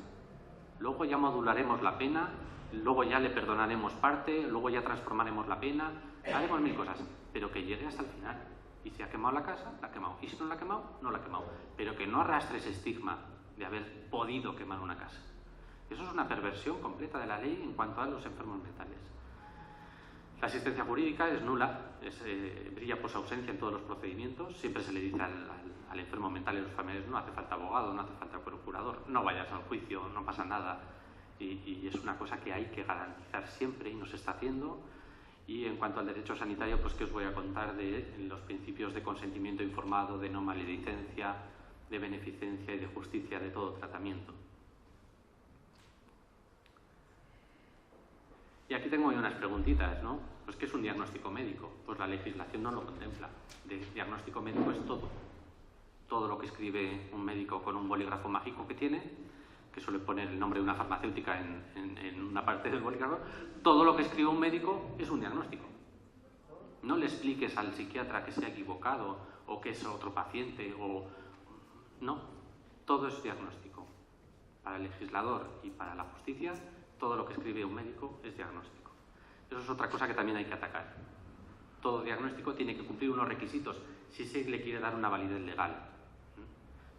Luego ya modularemos la pena, luego ya le perdonaremos parte, luego ya transformaremos la pena, haremos mil cosas, pero que llegue hasta el final. Y si ha quemado la casa, la ha quemado. Y si no la ha quemado, no la ha quemado. Pero que no arrastre ese estigma de haber podido quemar una casa. Eso es una perversión completa de la ley en cuanto a los enfermos mentales. La asistencia jurídica es nula, brilla por su ausencia en todos los procedimientos. Siempre se le dice al enfermo mental y a los familiares, no hace falta abogado, no hace falta procurador, no vayas al juicio, no pasa nada. Y es una cosa que hay que garantizar siempre y no se está haciendo. Y en cuanto al derecho sanitario, pues que os voy a contar de los principios de consentimiento informado, de no maledicencia, de beneficencia y de justicia de todo tratamiento. Y aquí tengo unas preguntitas, ¿no? Pues ¿qué es un diagnóstico médico? Pues la legislación no lo contempla. De diagnóstico médico es todo. Todo lo que escribe un médico con un bolígrafo mágico que tiene, que suele poner el nombre de una farmacéutica en una parte del bolígrafo, todo lo que escribe un médico es un diagnóstico. No le expliques al psiquiatra que se ha equivocado o que es otro paciente o... No, todo es diagnóstico. Para el legislador y para la justicia, todo lo que escribe un médico es diagnóstico. Eso es otra cosa que también hay que atacar. Todo diagnóstico tiene que cumplir unos requisitos si se le quiere dar una validez legal.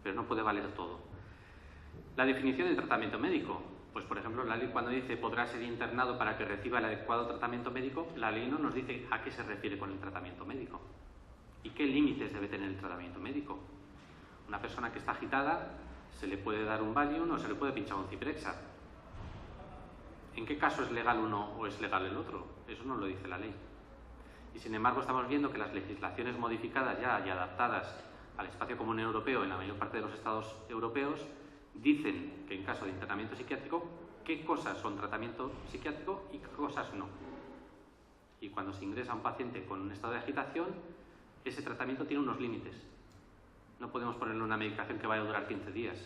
Pero no puede valer todo. La definición de tratamiento médico. Pues, por ejemplo, la ley cuando dice podrá ser internado para que reciba el adecuado tratamiento médico, la ley no nos dice a qué se refiere con el tratamiento médico y qué límites debe tener el tratamiento médico. Una persona que está agitada se le puede dar un Valium o se le puede pinchar un Ciprexa. ¿En qué caso es legal uno o es legal el otro? Eso no lo dice la ley. Y sin embargo estamos viendo que las legislaciones modificadas ya y adaptadas al espacio común europeo en la mayor parte de los estados europeos dicen que en caso de internamiento psiquiátrico, qué cosas son tratamiento psiquiátrico y qué cosas no. Y cuando se ingresa a un paciente con un estado de agitación, ese tratamiento tiene unos límites. No podemos ponerle una medicación que vaya a durar 15 días.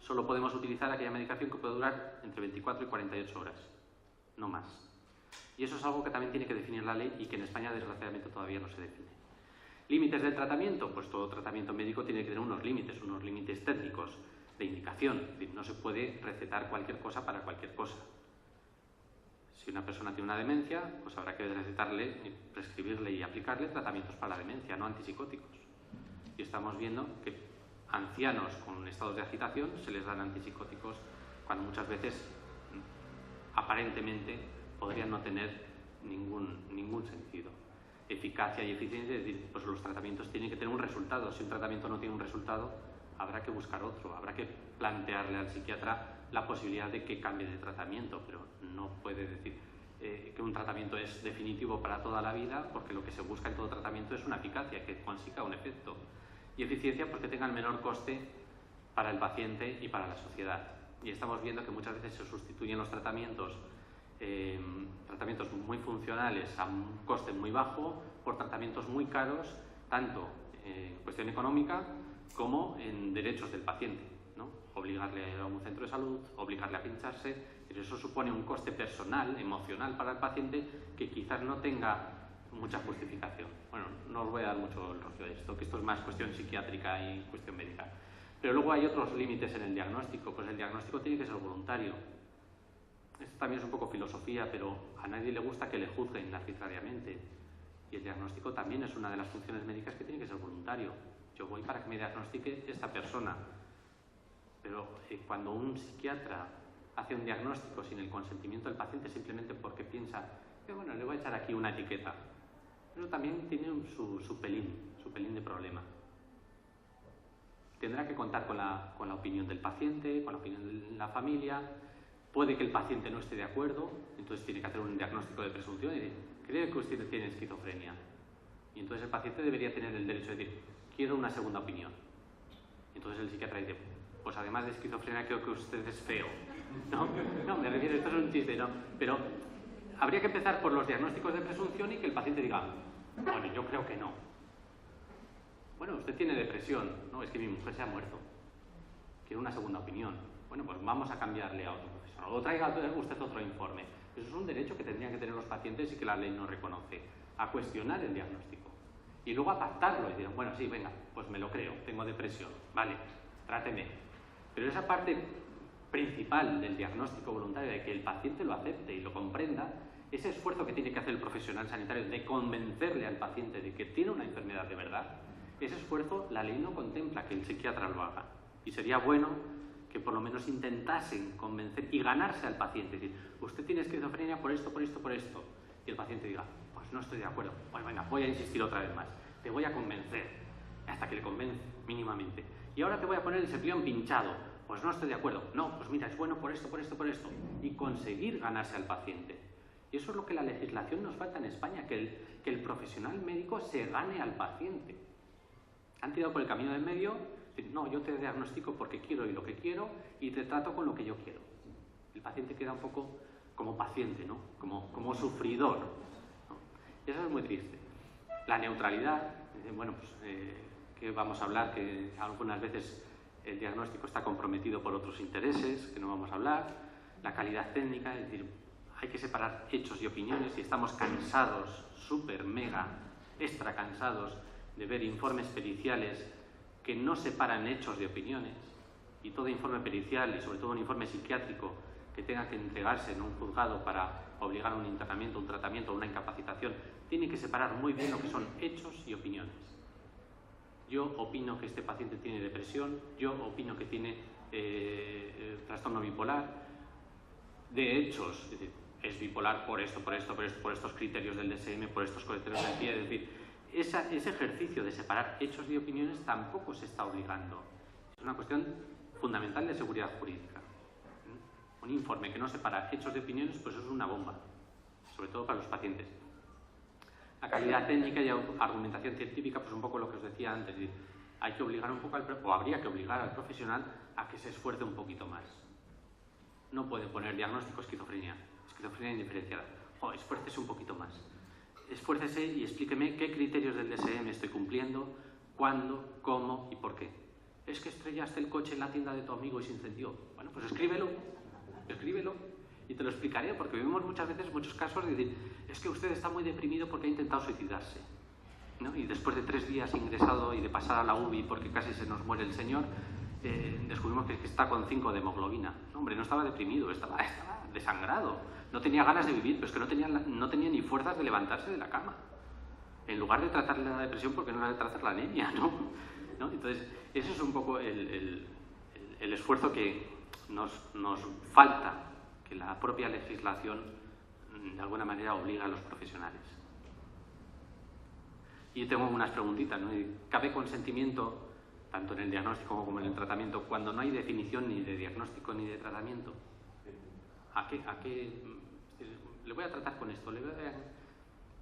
Solo podemos utilizar aquella medicación que puede durar entre 24 y 48 horas, no más. Y eso es algo que también tiene que definir la ley y que en España desgraciadamente todavía no se define. ¿Límites del tratamiento? Pues todo tratamiento médico tiene que tener unos límites técnicos. indicación. Es decir, no se puede recetar cualquier cosa para cualquier cosa. Si una persona tiene una demencia, pues habrá que recetarle, prescribirle y aplicarle tratamientos para la demencia, no antipsicóticos. Y estamos viendo que ancianos con estados de agitación se les dan antipsicóticos cuando muchas veces aparentemente podrían no tener ningún sentido. Eficacia y eficiencia, es decir, pues los tratamientos tienen que tener un resultado. Si un tratamiento no tiene un resultado, habrá que buscar otro, habrá que plantearle al psiquiatra la posibilidad de que cambie de tratamiento, pero no puede decir que un tratamiento es definitivo para toda la vida, porque lo que se busca en todo tratamiento es una eficacia, que consiga un efecto. Y eficiencia, pues que tenga el menor coste para el paciente y para la sociedad. Y estamos viendo que muchas veces se sustituyen los tratamientos muy funcionales a un coste muy bajo por tratamientos muy caros, tanto en cuestión económica como en derechos del paciente, ¿no? Obligarle a un centro de salud, obligarle a pincharse, pero eso supone un coste personal, emocional para el paciente que quizás no tenga mucha justificación. Bueno, no os voy a dar mucho el rollo de esto, que esto es más cuestión psiquiátrica y cuestión médica. Pero luego hay otros límites en el diagnóstico, pues el diagnóstico tiene que ser voluntario. Esto también es un poco filosofía, pero a nadie le gusta que le juzguen arbitrariamente. Y el diagnóstico también es una de las funciones médicas que tiene que ser voluntario. Yo voy para que me diagnostique esta persona. Pero cuando un psiquiatra hace un diagnóstico sin el consentimiento del paciente simplemente porque piensa que bueno, le voy a echar aquí una etiqueta, pero también tiene su pelín de problema. Tendrá que contar con la opinión del paciente, con la opinión de la familia. Puede que el paciente no esté de acuerdo, entonces tiene que hacer un diagnóstico de presunción y decir, creo que usted tiene esquizofrenia. Y entonces el paciente debería tener el derecho de decir, quiero una segunda opinión. Entonces el psiquiatra dice, pues además de esquizofrenia creo que usted es feo. No, me refiero, esto es un chiste, ¿no? Pero habría que empezar por los diagnósticos de presunción y que el paciente diga, bueno, yo creo que no. Bueno, usted tiene depresión. No, es que mi mujer se ha muerto. Quiero una segunda opinión. Bueno, pues vamos a cambiarle a otro profesional. O traiga usted otro informe. Eso es un derecho que tendrían que tener los pacientes y que la ley no reconoce. A cuestionar el diagnóstico. Y luego a pactarlo. Y decir, bueno, sí, venga, pues me lo creo. Tengo depresión. Vale, tráteme. Pero esa parte principal del diagnóstico voluntario, de que el paciente lo acepte y lo comprenda, ese esfuerzo que tiene que hacer el profesional sanitario de convencerle al paciente de que tiene una enfermedad de verdad, ese esfuerzo la ley no contempla que el psiquiatra lo haga. Y sería bueno que por lo menos intentasen convencer y ganarse al paciente. Es decir, usted tiene esquizofrenia por esto, por esto, por esto. Y el paciente diga, pues no estoy de acuerdo. Pues venga, voy a insistir otra vez más. Te voy a convencer. Hasta que le convence mínimamente. Y ahora te voy a poner el cepillón pinchado. Pues no estoy de acuerdo. No, pues mira, es bueno por esto, por esto, por esto. Y conseguir ganarse al paciente. Y eso es lo que la legislación nos falta en España, que el profesional médico se gane al paciente. Han tirado por el camino del medio, no, yo te diagnostico porque quiero y lo que quiero y te trato con lo que yo quiero. El paciente queda un poco como paciente, ¿no? Como sufridor, ¿no? Y eso es muy triste. La neutralidad, bueno, pues que vamos a hablar, que algunas veces el diagnóstico está comprometido por otros intereses, que no vamos a hablar. La calidad técnica, es decir, hay que separar hechos y opiniones y estamos cansados, súper, mega, extra cansados de ver informes periciales que no separan hechos de opiniones, y todo informe pericial y sobre todo un informe psiquiátrico que tenga que entregarse en un juzgado para obligar a un internamiento, un tratamiento o una incapacitación, tiene que separar muy bien lo que son hechos y opiniones. Yo opino que este paciente tiene depresión, yo opino que tiene trastorno bipolar, de hechos, es decir, es bipolar por esto, por esto, por esto, por estos criterios del DSM, por estos criterios del PIE, es decir, ese ejercicio de separar hechos y opiniones tampoco se está obligando. Es una cuestión fundamental de seguridad jurídica. Un informe que no separa hechos de opiniones, pues eso es una bomba, sobre todo para los pacientes. La calidad técnica y argumentación científica, pues un poco lo que os decía antes, es decir, hay que obligar un poco o habría que obligar al profesional a que se esfuerce un poquito más. No puede poner diagnóstico esquizofrenia indiferenciada. Esfuércese un poquito más. Esfuércese y explíqueme qué criterios del DSM estoy cumpliendo, cuándo, cómo y por qué. Es que estrellaste el coche en la tienda de tu amigo y se incendió. Bueno, pues escríbelo y te lo explicaré, porque vemos muchas veces muchos casos de decir, es que usted está muy deprimido porque ha intentado suicidarse, ¿no? Y después de 3 días ingresado y de pasar a la UBI porque casi se nos muere el señor, descubrimos que está con 5 de hemoglobina. No, hombre, no estaba deprimido, estaba desangrado. No tenía ganas de vivir, pero es que no tenía ni fuerzas de levantarse de la cama. En lugar de tratarle la depresión, porque no era de tratar la anemia, ¿no? Entonces, eso es un poco el esfuerzo que nos falta, que la propia legislación de alguna manera obliga a los profesionales. Y tengo unas preguntitas, ¿no? ¿Cabe consentimiento, tanto en el diagnóstico como en el tratamiento, cuando no hay definición ni de diagnóstico ni de tratamiento? ¿A qué? Le voy a tratar con esto.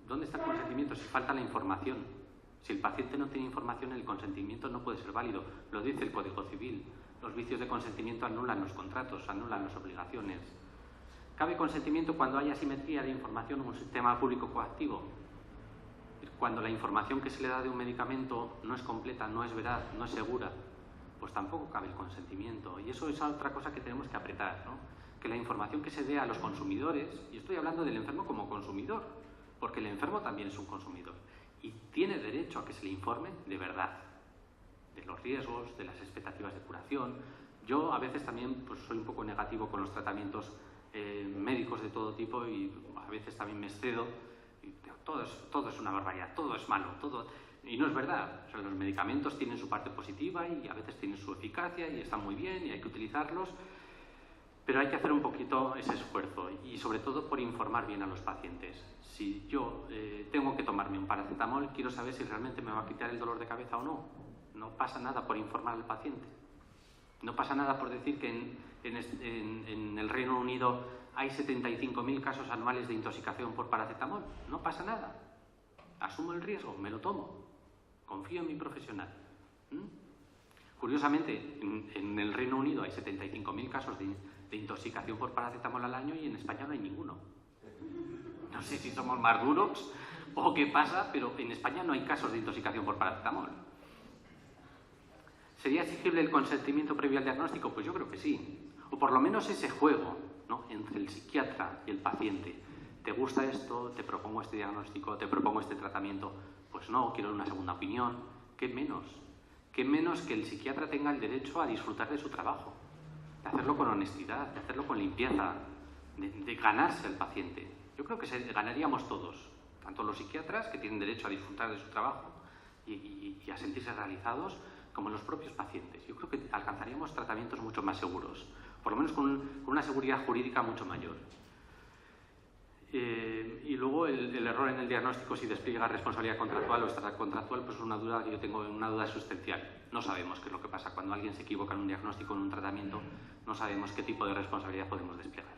¿Dónde está el consentimiento si falta la información? Si el paciente no tiene información, el consentimiento no puede ser válido. Lo dice el Código Civil. Los vicios de consentimiento anulan los contratos, anulan las obligaciones. ¿Cabe consentimiento cuando hay asimetría de información en un sistema público coactivo? Cuando la información que se le da de un medicamento no es completa, no es veraz, no es segura, pues tampoco cabe el consentimiento. Y eso es otra cosa que tenemos que apretar, ¿no? Que la información que se dé a los consumidores, y estoy hablando del enfermo como consumidor, porque el enfermo también es un consumidor, y tiene derecho a que se le informe de verdad, de los riesgos, de las expectativas de curación. Yo a veces también pues, soy un poco negativo con los tratamientos médicos de todo tipo y a veces también me excedo. Y digo, todo es una barbaridad, todo es malo, todo... Y no es verdad. O sea, los medicamentos tienen su parte positiva y a veces tienen su eficacia y están muy bien y hay que utilizarlos, pero hay que hacer un poquito ese esfuerzo y sobre todo por informar bien a los pacientes. Si yo tengo que tomarme un paracetamol, quiero saber si realmente me va a quitar el dolor de cabeza o no. No pasa nada por informar al paciente. No pasa nada por decir que en el Reino Unido hay 75.000 casos anuales de intoxicación por paracetamol. No pasa nada. Asumo el riesgo, me lo tomo. Confío en mi profesional. Curiosamente, en el Reino Unido hay 75.000 casos de intoxicación por paracetamol al año y en España no hay ninguno. No sé si somos más duros o qué pasa, pero en España no hay casos de intoxicación por paracetamol. ¿Sería exigible el consentimiento previo al diagnóstico? Pues yo creo que sí. O por lo menos ese juego, ¿no?, entre el psiquiatra y el paciente. ¿Te gusta esto? ¿Te propongo este diagnóstico? ¿Te propongo este tratamiento? Pues no, quiero una segunda opinión. ¿Qué menos? ¿Qué menos que el psiquiatra tenga el derecho a disfrutar de su trabajo? De hacerlo con honestidad, de hacerlo con limpieza, de ganarse al paciente. Yo creo que ganaríamos todos, tanto los psiquiatras, que tienen derecho a disfrutar de su trabajo y a sentirse realizados, como los propios pacientes. Yo creo que alcanzaríamos tratamientos mucho más seguros, por lo menos con una seguridad jurídica mucho mayor. Y luego el error en el diagnóstico, si despliega responsabilidad contractual o extracontractual, pues es una duda que yo tengo, una duda sustancial. No sabemos qué es lo que pasa cuando alguien se equivoca en un diagnóstico o en un tratamiento, no sabemos qué tipo de responsabilidad podemos desplegar.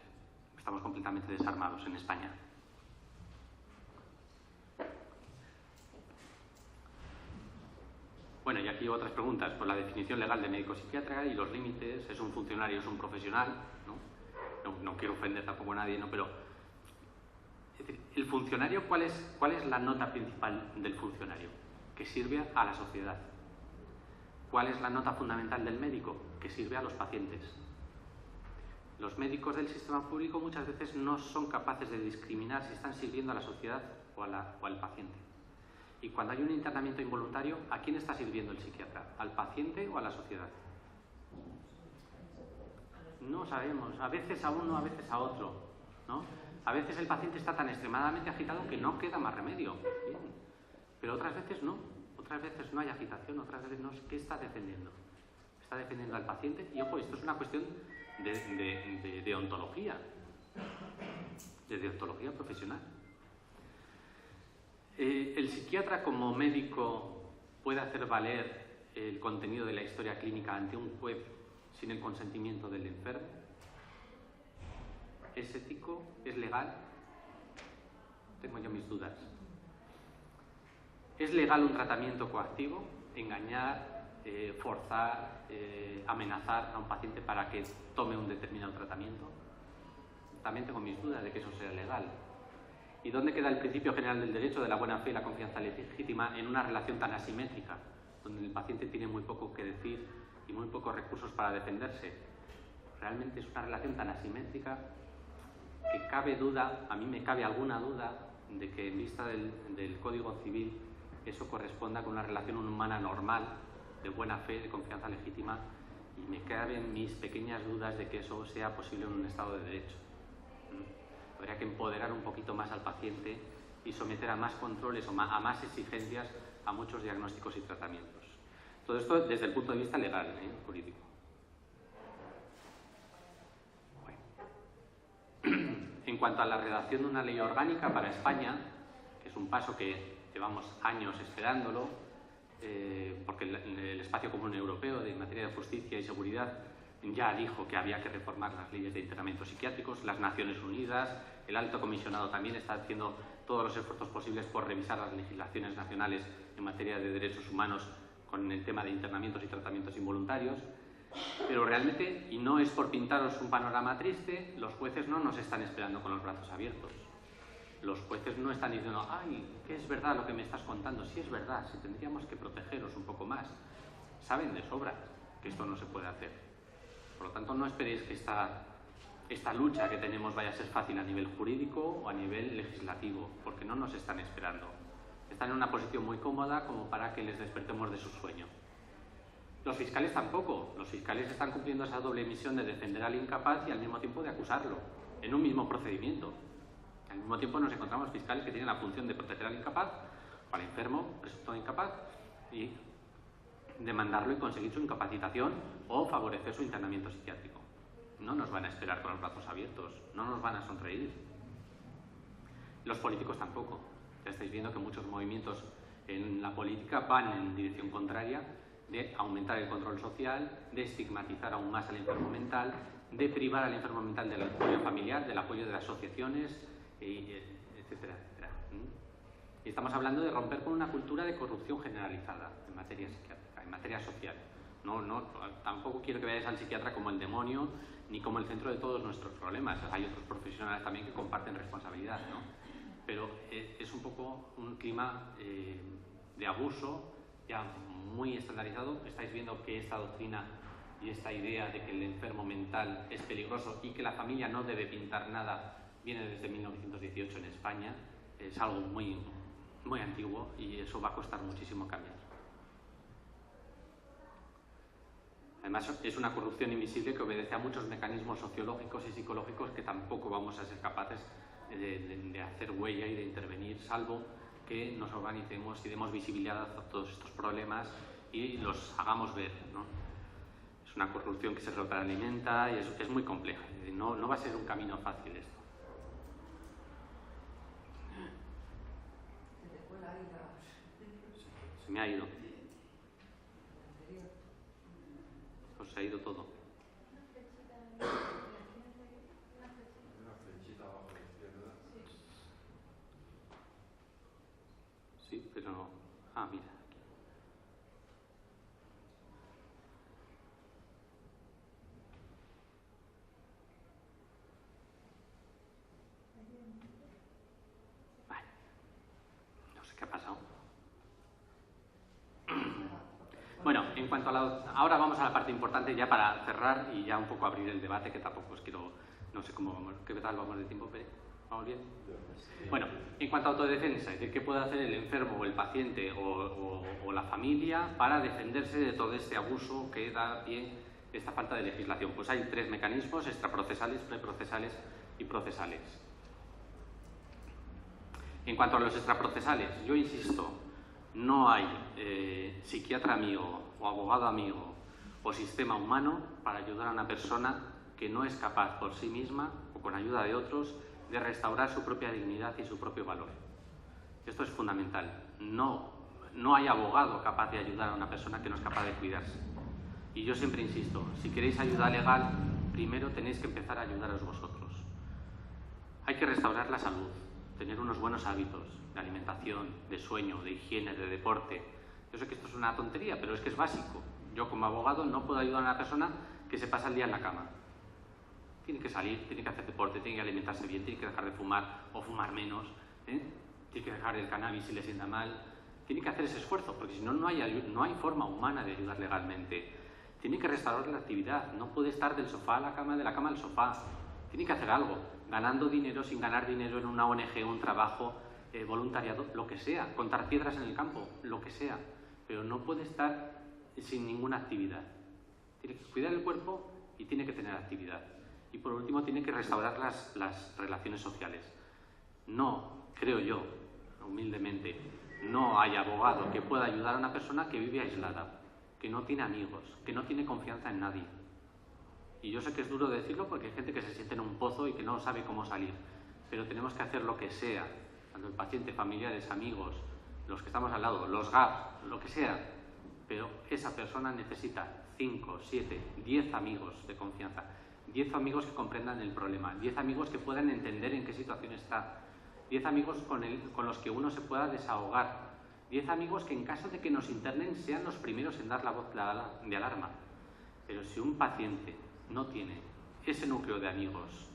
Estamos completamente desarmados en España. Bueno, y aquí otras preguntas. Pues la definición legal de médico psiquiatra y los límites. ¿Es un funcionario, es un profesional? No quiero ofender tampoco a nadie, ¿no? Pero es decir, el funcionario, ¿cuál es la nota principal del funcionario? Que sirve a la sociedad. ¿Cuál es la nota fundamental del médico? Que sirve a los pacientes. Los médicos del sistema público muchas veces no son capaces de discriminar si están sirviendo a la sociedad o al paciente. Y cuando hay un internamiento involuntario, ¿a quién está sirviendo el psiquiatra? ¿Al paciente o a la sociedad? No sabemos. A veces a uno, a veces a otro, ¿no? A veces el paciente está tan extremadamente agitado que no queda más remedio. Bien. Pero otras veces no. Otras veces no hay agitación, otras veces no. ¿Qué está defendiendo? Está defendiendo al paciente. Y ojo, esto es una cuestión de deontología. De deontología profesional. ¿El psiquiatra como médico puede hacer valer el contenido de la historia clínica ante un juez sin el consentimiento del enfermo? ¿Es ético? ¿Es legal? Tengo yo mis dudas. ¿Es legal un tratamiento coactivo? Engañar, forzar, amenazar a un paciente para que tome un determinado tratamiento. También tengo mis dudas de que eso sea legal. ¿Y dónde queda el principio general del derecho de la buena fe y la confianza legítima en una relación tan asimétrica, donde el paciente tiene muy poco que decir y muy pocos recursos para defenderse? Realmente es una relación tan asimétrica que cabe duda, a mí me cabe alguna duda, de que en vista del Código Civil eso corresponda con una relación humana normal, de buena fe, de confianza legítima, Y me caben mis pequeñas dudas de que eso sea posible en un Estado de Derecho. Habría que empoderar un poquito más al paciente y someter a más controles o a más exigencias a muchos diagnósticos y tratamientos. Todo esto desde el punto de vista legal, jurídico. Bueno. En cuanto a la redacción de una ley orgánica para España, que es un paso que llevamos años esperándolo, porque el Espacio Común Europeo en materia de justicia y seguridad ya dijo que había que reformar las leyes de internamientos psiquiátricos, las Naciones Unidas, el Alto Comisionado también está haciendo todos los esfuerzos posibles por revisar las legislaciones nacionales en materia de derechos humanos con el tema de internamientos y tratamientos involuntarios. Pero realmente, y no es por pintaros un panorama triste, los jueces no nos están esperando con los brazos abiertos. Los jueces no están diciendo, ay, que es verdad lo que me estás contando. Sí es verdad, si tendríamos que protegeros un poco más. Saben de sobra que esto no se puede hacer. Por lo tanto, no esperéis que esta lucha que tenemos vaya a ser fácil a nivel jurídico o a nivel legislativo, porque no nos están esperando. Están en una posición muy cómoda como para que les despertemos de su sueño. Los fiscales tampoco. Los fiscales están cumpliendo esa doble misión de defender al incapaz y al mismo tiempo de acusarlo, en un mismo procedimiento. Al mismo tiempo nos encontramos fiscales que tienen la función de proteger al incapaz o al enfermo, presunto incapaz, y demandarlo y conseguir su incapacitación o favorecer su internamiento psiquiátrico. No nos van a esperar con los brazos abiertos, no nos van a sonreír. Los políticos tampoco. Ya estáis viendo que muchos movimientos en la política van en dirección contraria de aumentar el control social, de estigmatizar aún más al enfermo mental, de privar al enfermo mental del apoyo familiar, del apoyo de las asociaciones, etcétera, etcétera. Y estamos hablando de romper con una cultura de corrupción generalizada en materia psiquiátrica, en materia social. Tampoco quiero que veáis al psiquiatra como el demonio ni como el centro de todos nuestros problemas. Hay otros profesionales también que comparten responsabilidad, ¿no? Pero es un poco un clima de abuso ya muy estandarizado. Estáis viendo que esta doctrina y esta idea de que el enfermo mental es peligroso y que la familia no debe pintar nada viene desde 1918 en España. Es algo muy, muy antiguo y eso va a costar muchísimo cambiar. Además, es una corrupción invisible que obedece a muchos mecanismos sociológicos y psicológicos que tampoco vamos a ser capaces de hacer huella y de intervenir, salvo que nos organicemos y demos visibilidad a todos estos problemas y los hagamos ver, ¿no? Es una corrupción que se retroalimenta y es muy compleja. No va a ser un camino fácil esto. Se me ha ido. Se ha ido todo. Sí, pero no. Ah, mira. Aquí. Vale. No sé qué ha pasado. Bueno, en cuanto a ahora vamos a la parte importante ya para cerrar y ya un poco abrir el debate, que tampoco os quiero, no sé cómo vamos, ¿qué tal vamos de tiempo, Pere? ¿Vamos bien? Bueno, en cuanto a autodefensa, es decir, ¿qué puede hacer el enfermo o el paciente o la familia para defenderse de todo este abuso que da pie esta falta de legislación? Pues hay tres mecanismos: extraprocesales, preprocesales y procesales. En cuanto a los extraprocesales, yo insisto, no hay psiquiatra amigo o abogado amigo o sistema humano para ayudar a una persona que no es capaz por sí misma o con ayuda de otros de restaurar su propia dignidad y su propio valor. Esto es fundamental. No hay abogado capaz de ayudar a una persona que no es capaz de cuidarse. Y yo siempre insisto, si queréis ayuda legal, primero tenéis que empezar a ayudaros vosotros. Hay que restaurar la salud, tener unos buenos hábitos de alimentación, de sueño, de higiene, de deporte. Yo sé que esto es una tontería, pero es que es básico. Yo como abogado no puedo ayudar a una persona que se pasa el día en la cama. Tiene que salir, tiene que hacer deporte, tiene que alimentarse bien, tiene que dejar de fumar o fumar menos, tiene que dejar el cannabis si le sienta mal. Tiene que hacer ese esfuerzo, porque si no, no hay forma humana de ayudar legalmente. Tiene que restaurar la actividad, no puede estar del sofá a la cama, de la cama al sofá. Tiene que hacer algo, ganando dinero, sin ganar dinero en una ONG, un trabajo, voluntariado, lo que sea, contar piedras en el campo, lo que sea. Pero no puede estar sin ninguna actividad. Tiene que cuidar el cuerpo y tiene que tener actividad. Y por último, tiene que restaurar las relaciones sociales. No, creo yo, humildemente, no hay abogado que pueda ayudar a una persona que vive aislada, que no tiene amigos, que no tiene confianza en nadie. Y yo sé que es duro decirlo porque hay gente que se siente en un pozo y que no sabe cómo salir. Pero tenemos que hacer lo que sea, tanto el paciente, familiares, amigos, los que estamos al lado, los GAP, lo que sea. Pero esa persona necesita 5, 7, 10 amigos de confianza, 10 amigos que comprendan el problema, 10 amigos que puedan entender en qué situación está, 10 amigos con los que uno se pueda desahogar, 10 amigos que en caso de que nos internen sean los primeros en dar la voz de alarma. Pero si un paciente no tiene ese núcleo de amigos,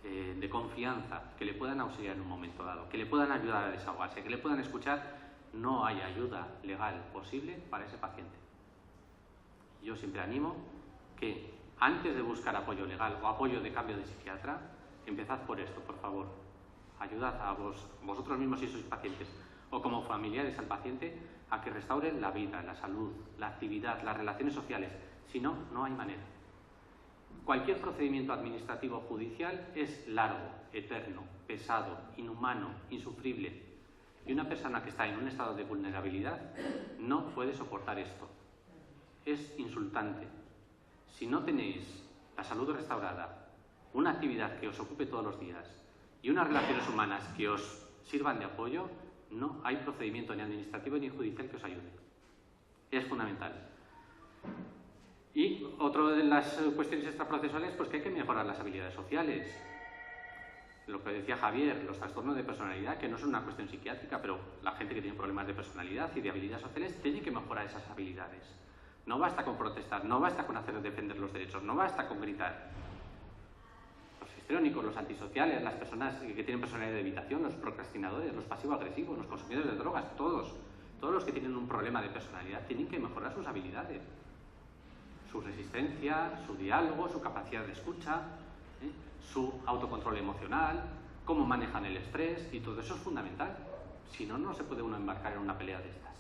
de confianza, que le puedan auxiliar en un momento dado, que le puedan ayudar a desahogarse, que le puedan escuchar, no hay ayuda legal posible para ese paciente. Yo siempre animo que antes de buscar apoyo legal o apoyo de cambio de psiquiatra, empezad por esto, por favor. Ayudad a vosotros mismos si sois pacientes o como familiares al paciente a que restauren la vida, la salud, la actividad, las relaciones sociales. Si no, no hay manera. Cualquier procedimiento administrativo o judicial es largo, eterno, pesado, inhumano, insufrible. Y una persona que está en un estado de vulnerabilidad no puede soportar esto. Es insultante. Si no tenéis la salud restaurada, una actividad que os ocupe todos los días y unas relaciones humanas que os sirvan de apoyo, no hay procedimiento ni administrativo ni judicial que os ayude. Es fundamental. Y otra de las cuestiones extraprocesales, pues que hay que mejorar las habilidades sociales. Lo que decía Javier, los trastornos de personalidad, que no son una cuestión psiquiátrica, pero la gente que tiene problemas de personalidad y de habilidades sociales tiene que mejorar esas habilidades. No basta con protestar, no basta con hacer defender los derechos, no basta con gritar. Los histriónicos, los antisociales, las personas que tienen personalidad de evitación, los procrastinadores, los pasivo-agresivos, los consumidores de drogas, todos los que tienen un problema de personalidad tienen que mejorar sus habilidades. Su resistencia, su diálogo, su capacidad de escucha, su autocontrol emocional, cómo manejan el estrés, y todo eso es fundamental. Si no, no se puede uno embarcar en una pelea de estas.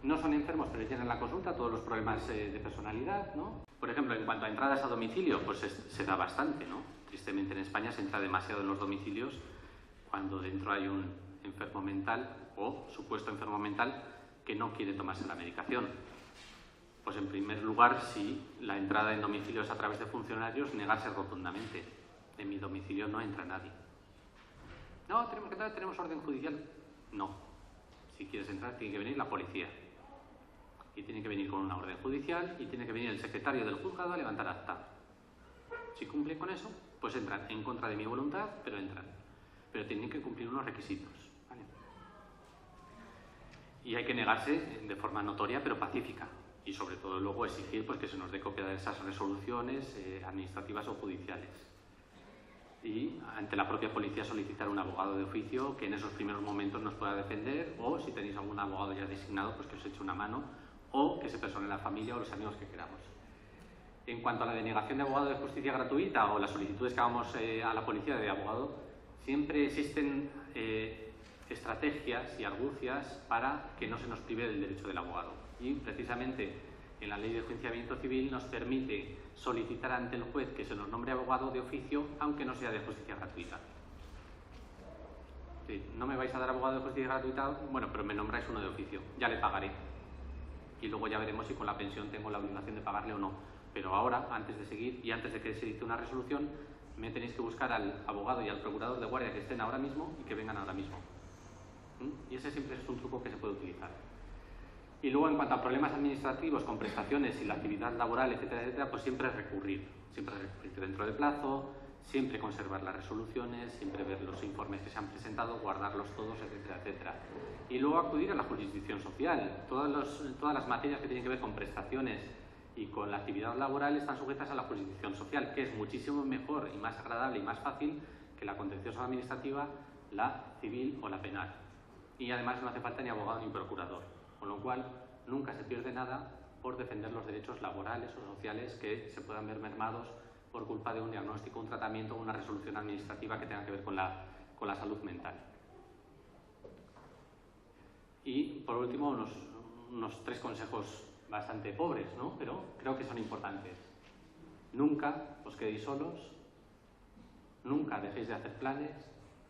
No son enfermos, pero tienen en la consulta todos los problemas de personalidad, ¿no? Por ejemplo, en cuanto a entradas a domicilio, pues se da bastante, ¿no? Tristemente en España se entra demasiado en los domicilios cuando dentro hay un enfermo mental o supuesto enfermo mental que no quiere tomarse la medicación. Pues en primer lugar, si la entrada en domicilio es a través de funcionarios, negarse rotundamente. En mi domicilio no entra nadie. No, tenemos que entrar, tenemos orden judicial. No. Si quieres entrar, tiene que venir la policía. Y tiene que venir con una orden judicial y tiene que venir el secretario del juzgado a levantar acta. Si cumplen con eso, pues entran en contra de mi voluntad, pero entran. Pero tienen que cumplir unos requisitos. ¿Vale? Y hay que negarse de forma notoria, pero pacífica. Y sobre todo luego exigir pues, que se nos dé copia de esas resoluciones administrativas o judiciales. Y ante la propia policía solicitar un abogado de oficio que en esos primeros momentos nos pueda defender, o si tenéis algún abogado ya designado, pues que os eche una mano, o que se persone la familia o los amigos que queramos. En cuanto a la denegación de abogado de justicia gratuita o las solicitudes que hagamos a la policía de abogado, siempre existen estrategias y argucias para que no se nos prive del derecho del abogado. Y precisamente en la Ley de Enjuiciamiento Civil nos permite solicitar ante el juez que se nos nombre abogado de oficio, aunque no sea de justicia gratuita. Sí, no me vais a dar abogado de justicia gratuita, bueno, pero me nombráis uno de oficio, ya le pagaré. Y luego ya veremos si con la pensión tengo la obligación de pagarle o no. Pero ahora, antes de seguir y antes de que se dicte una resolución, me tenéis que buscar al abogado y al procurador de guardia que estén ahora mismo y que vengan ahora mismo. Y ese siempre es un truco que se puede utilizar. Y luego, en cuanto a problemas administrativos con prestaciones y la actividad laboral, etcétera, etcétera, pues siempre recurrir dentro de plazo, siempre conservar las resoluciones, siempre ver los informes que se han presentado, guardarlos todos, etcétera, etcétera. Y luego acudir a la jurisdicción social. Todas las materias que tienen que ver con prestaciones y con la actividad laboral están sujetas a la jurisdicción social, que es muchísimo mejor y más agradable y más fácil que la contenciosa administrativa, la civil o la penal. Y además no hace falta ni abogado ni procurador, con lo cual nunca se pierde nada por defender los derechos laborales o sociales que se puedan ver mermados por culpa de un diagnóstico, un tratamiento o una resolución administrativa que tenga que ver con la salud mental. Y por último, unos 3 consejos bastante pobres, ¿no? Pero creo que son importantes. Nunca os quedéis solos, nunca dejéis de hacer planes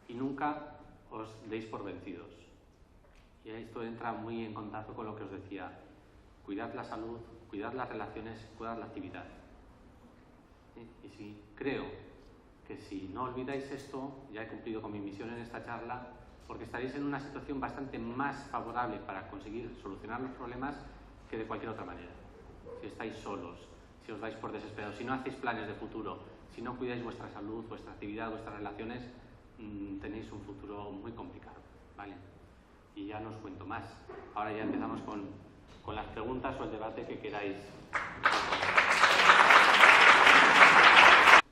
y nunca os deis por vencidos. Y esto entra muy en contacto con lo que os decía. Cuidad la salud, cuidad las relaciones, cuidad la actividad. Y sí, creo que si no olvidáis esto, ya he cumplido con mi misión en esta charla, porque estaréis en una situación bastante más favorable para conseguir solucionar los problemas que de cualquier otra manera. Si estáis solos, si os dais por desesperados, si no hacéis planes de futuro, si no cuidáis vuestra salud, vuestra actividad, vuestras relaciones, tenéis un futuro muy complicado, ¿vale? Y ya no os cuento más. Ahora ya empezamos con las preguntas o el debate que queráis.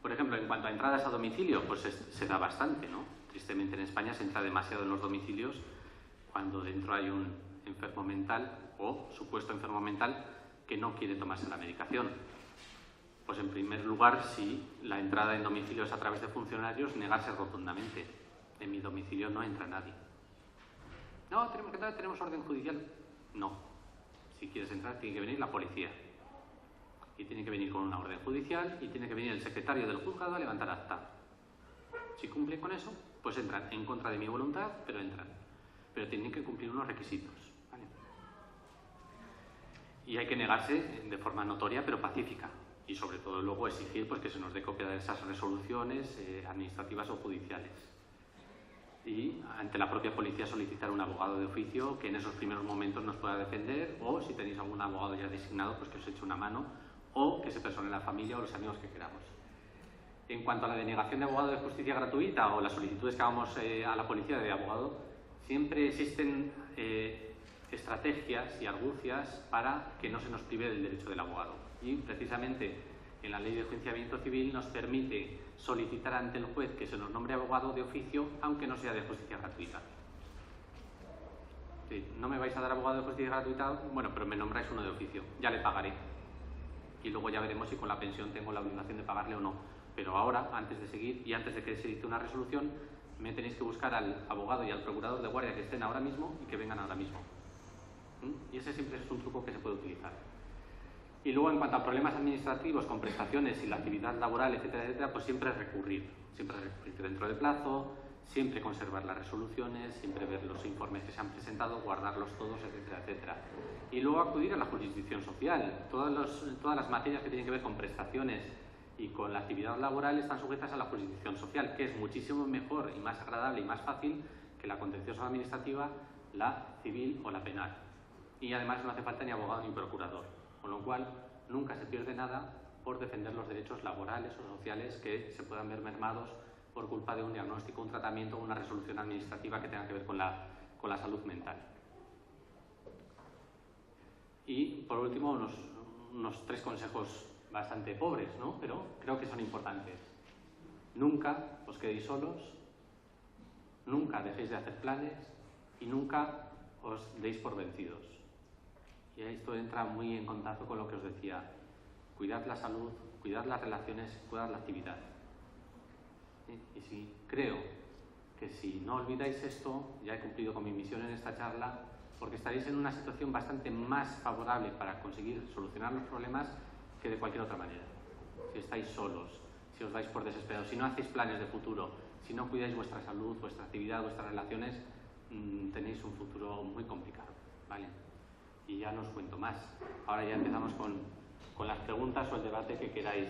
Por ejemplo, en cuanto a entradas a domicilio, pues se da bastante, ¿no? Tristemente en España se entra demasiado en los domicilios cuando dentro hay un enfermo mental o supuesto enfermo mental que no quiere tomarse la medicación. Pues en primer lugar, si la entrada en domicilio es a través de funcionarios, negarse rotundamente. En mi domicilio no entra nadie. No, tenemos que entrar, tenemos orden judicial. No. Si quieres entrar, tiene que venir la policía. Y tiene que venir con una orden judicial y tiene que venir el secretario del juzgado a levantar acta. Si cumplen con eso, pues entran en contra de mi voluntad, pero entran. Pero tienen que cumplir unos requisitos, ¿vale? Y hay que negarse de forma notoria, pero pacífica. Y sobre todo luego exigir pues, que se nos dé copia de esas resoluciones administrativas o judiciales. Y ante la propia policía solicitar un abogado de oficio que en esos primeros momentos nos pueda defender, o si tenéis algún abogado ya designado, pues que os eche una mano, o que se persone la familia o los amigos que queramos. En cuanto a la denegación de abogado de justicia gratuita o las solicitudes que hagamos a la policía de abogado, siempre existen estrategias y argucias para que no se nos prive del derecho del abogado. Y precisamente en la Ley de Enjuiciamiento Civil nos permite solicitar ante el juez que se nos nombre abogado de oficio, aunque no sea de justicia gratuita. Sí, no me vais a dar abogado de justicia gratuita, bueno, pero me nombráis uno de oficio, ya le pagaré. Y luego ya veremos si con la pensión tengo la obligación de pagarle o no. Pero ahora, antes de seguir y antes de que se dicte una resolución, me tenéis que buscar al abogado y al procurador de guardia que estén ahora mismo y que vengan ahora mismo. Y ese siempre es un truco que se puede utilizar. Y luego, en cuanto a problemas administrativos con prestaciones y la actividad laboral, etcétera, etcétera, pues siempre recurrir dentro del plazo, siempre conservar las resoluciones, siempre ver los informes que se han presentado, guardarlos todos, etcétera, etcétera. Y luego acudir a la jurisdicción social. Todas las materias que tienen que ver con prestaciones y con la actividad laboral están sujetas a la jurisdicción social, que es muchísimo mejor y más agradable y más fácil que la contenciosa administrativa, la civil o la penal. Y además no hace falta ni abogado ni procurador, con lo cual nunca se pierde nada por defender los derechos laborales o sociales que se puedan ver mermados por culpa de un diagnóstico, un tratamiento o una resolución administrativa que tenga que ver con la salud mental. Y por último, unos 3 consejos bastante pobres, ¿no? Pero creo que son importantes. Nunca os quedéis solos, nunca dejéis de hacer planes y nunca os deis por vencidos. Y esto entra muy en contacto con lo que os decía. Cuidad la salud, cuidad las relaciones, cuidad la actividad. Y sí, creo que si no olvidáis esto, ya he cumplido con mi misión en esta charla, porque estaréis en una situación bastante más favorable para conseguir solucionar los problemas que de cualquier otra manera. Si estáis solos, si os dais por desesperados, si no hacéis planes de futuro, si no cuidáis vuestra salud, vuestra actividad, vuestras relaciones, tenéis un futuro muy complicado, ¿vale? Y ya no os cuento más. Ahora ya empezamos con las preguntas o el debate que queráis.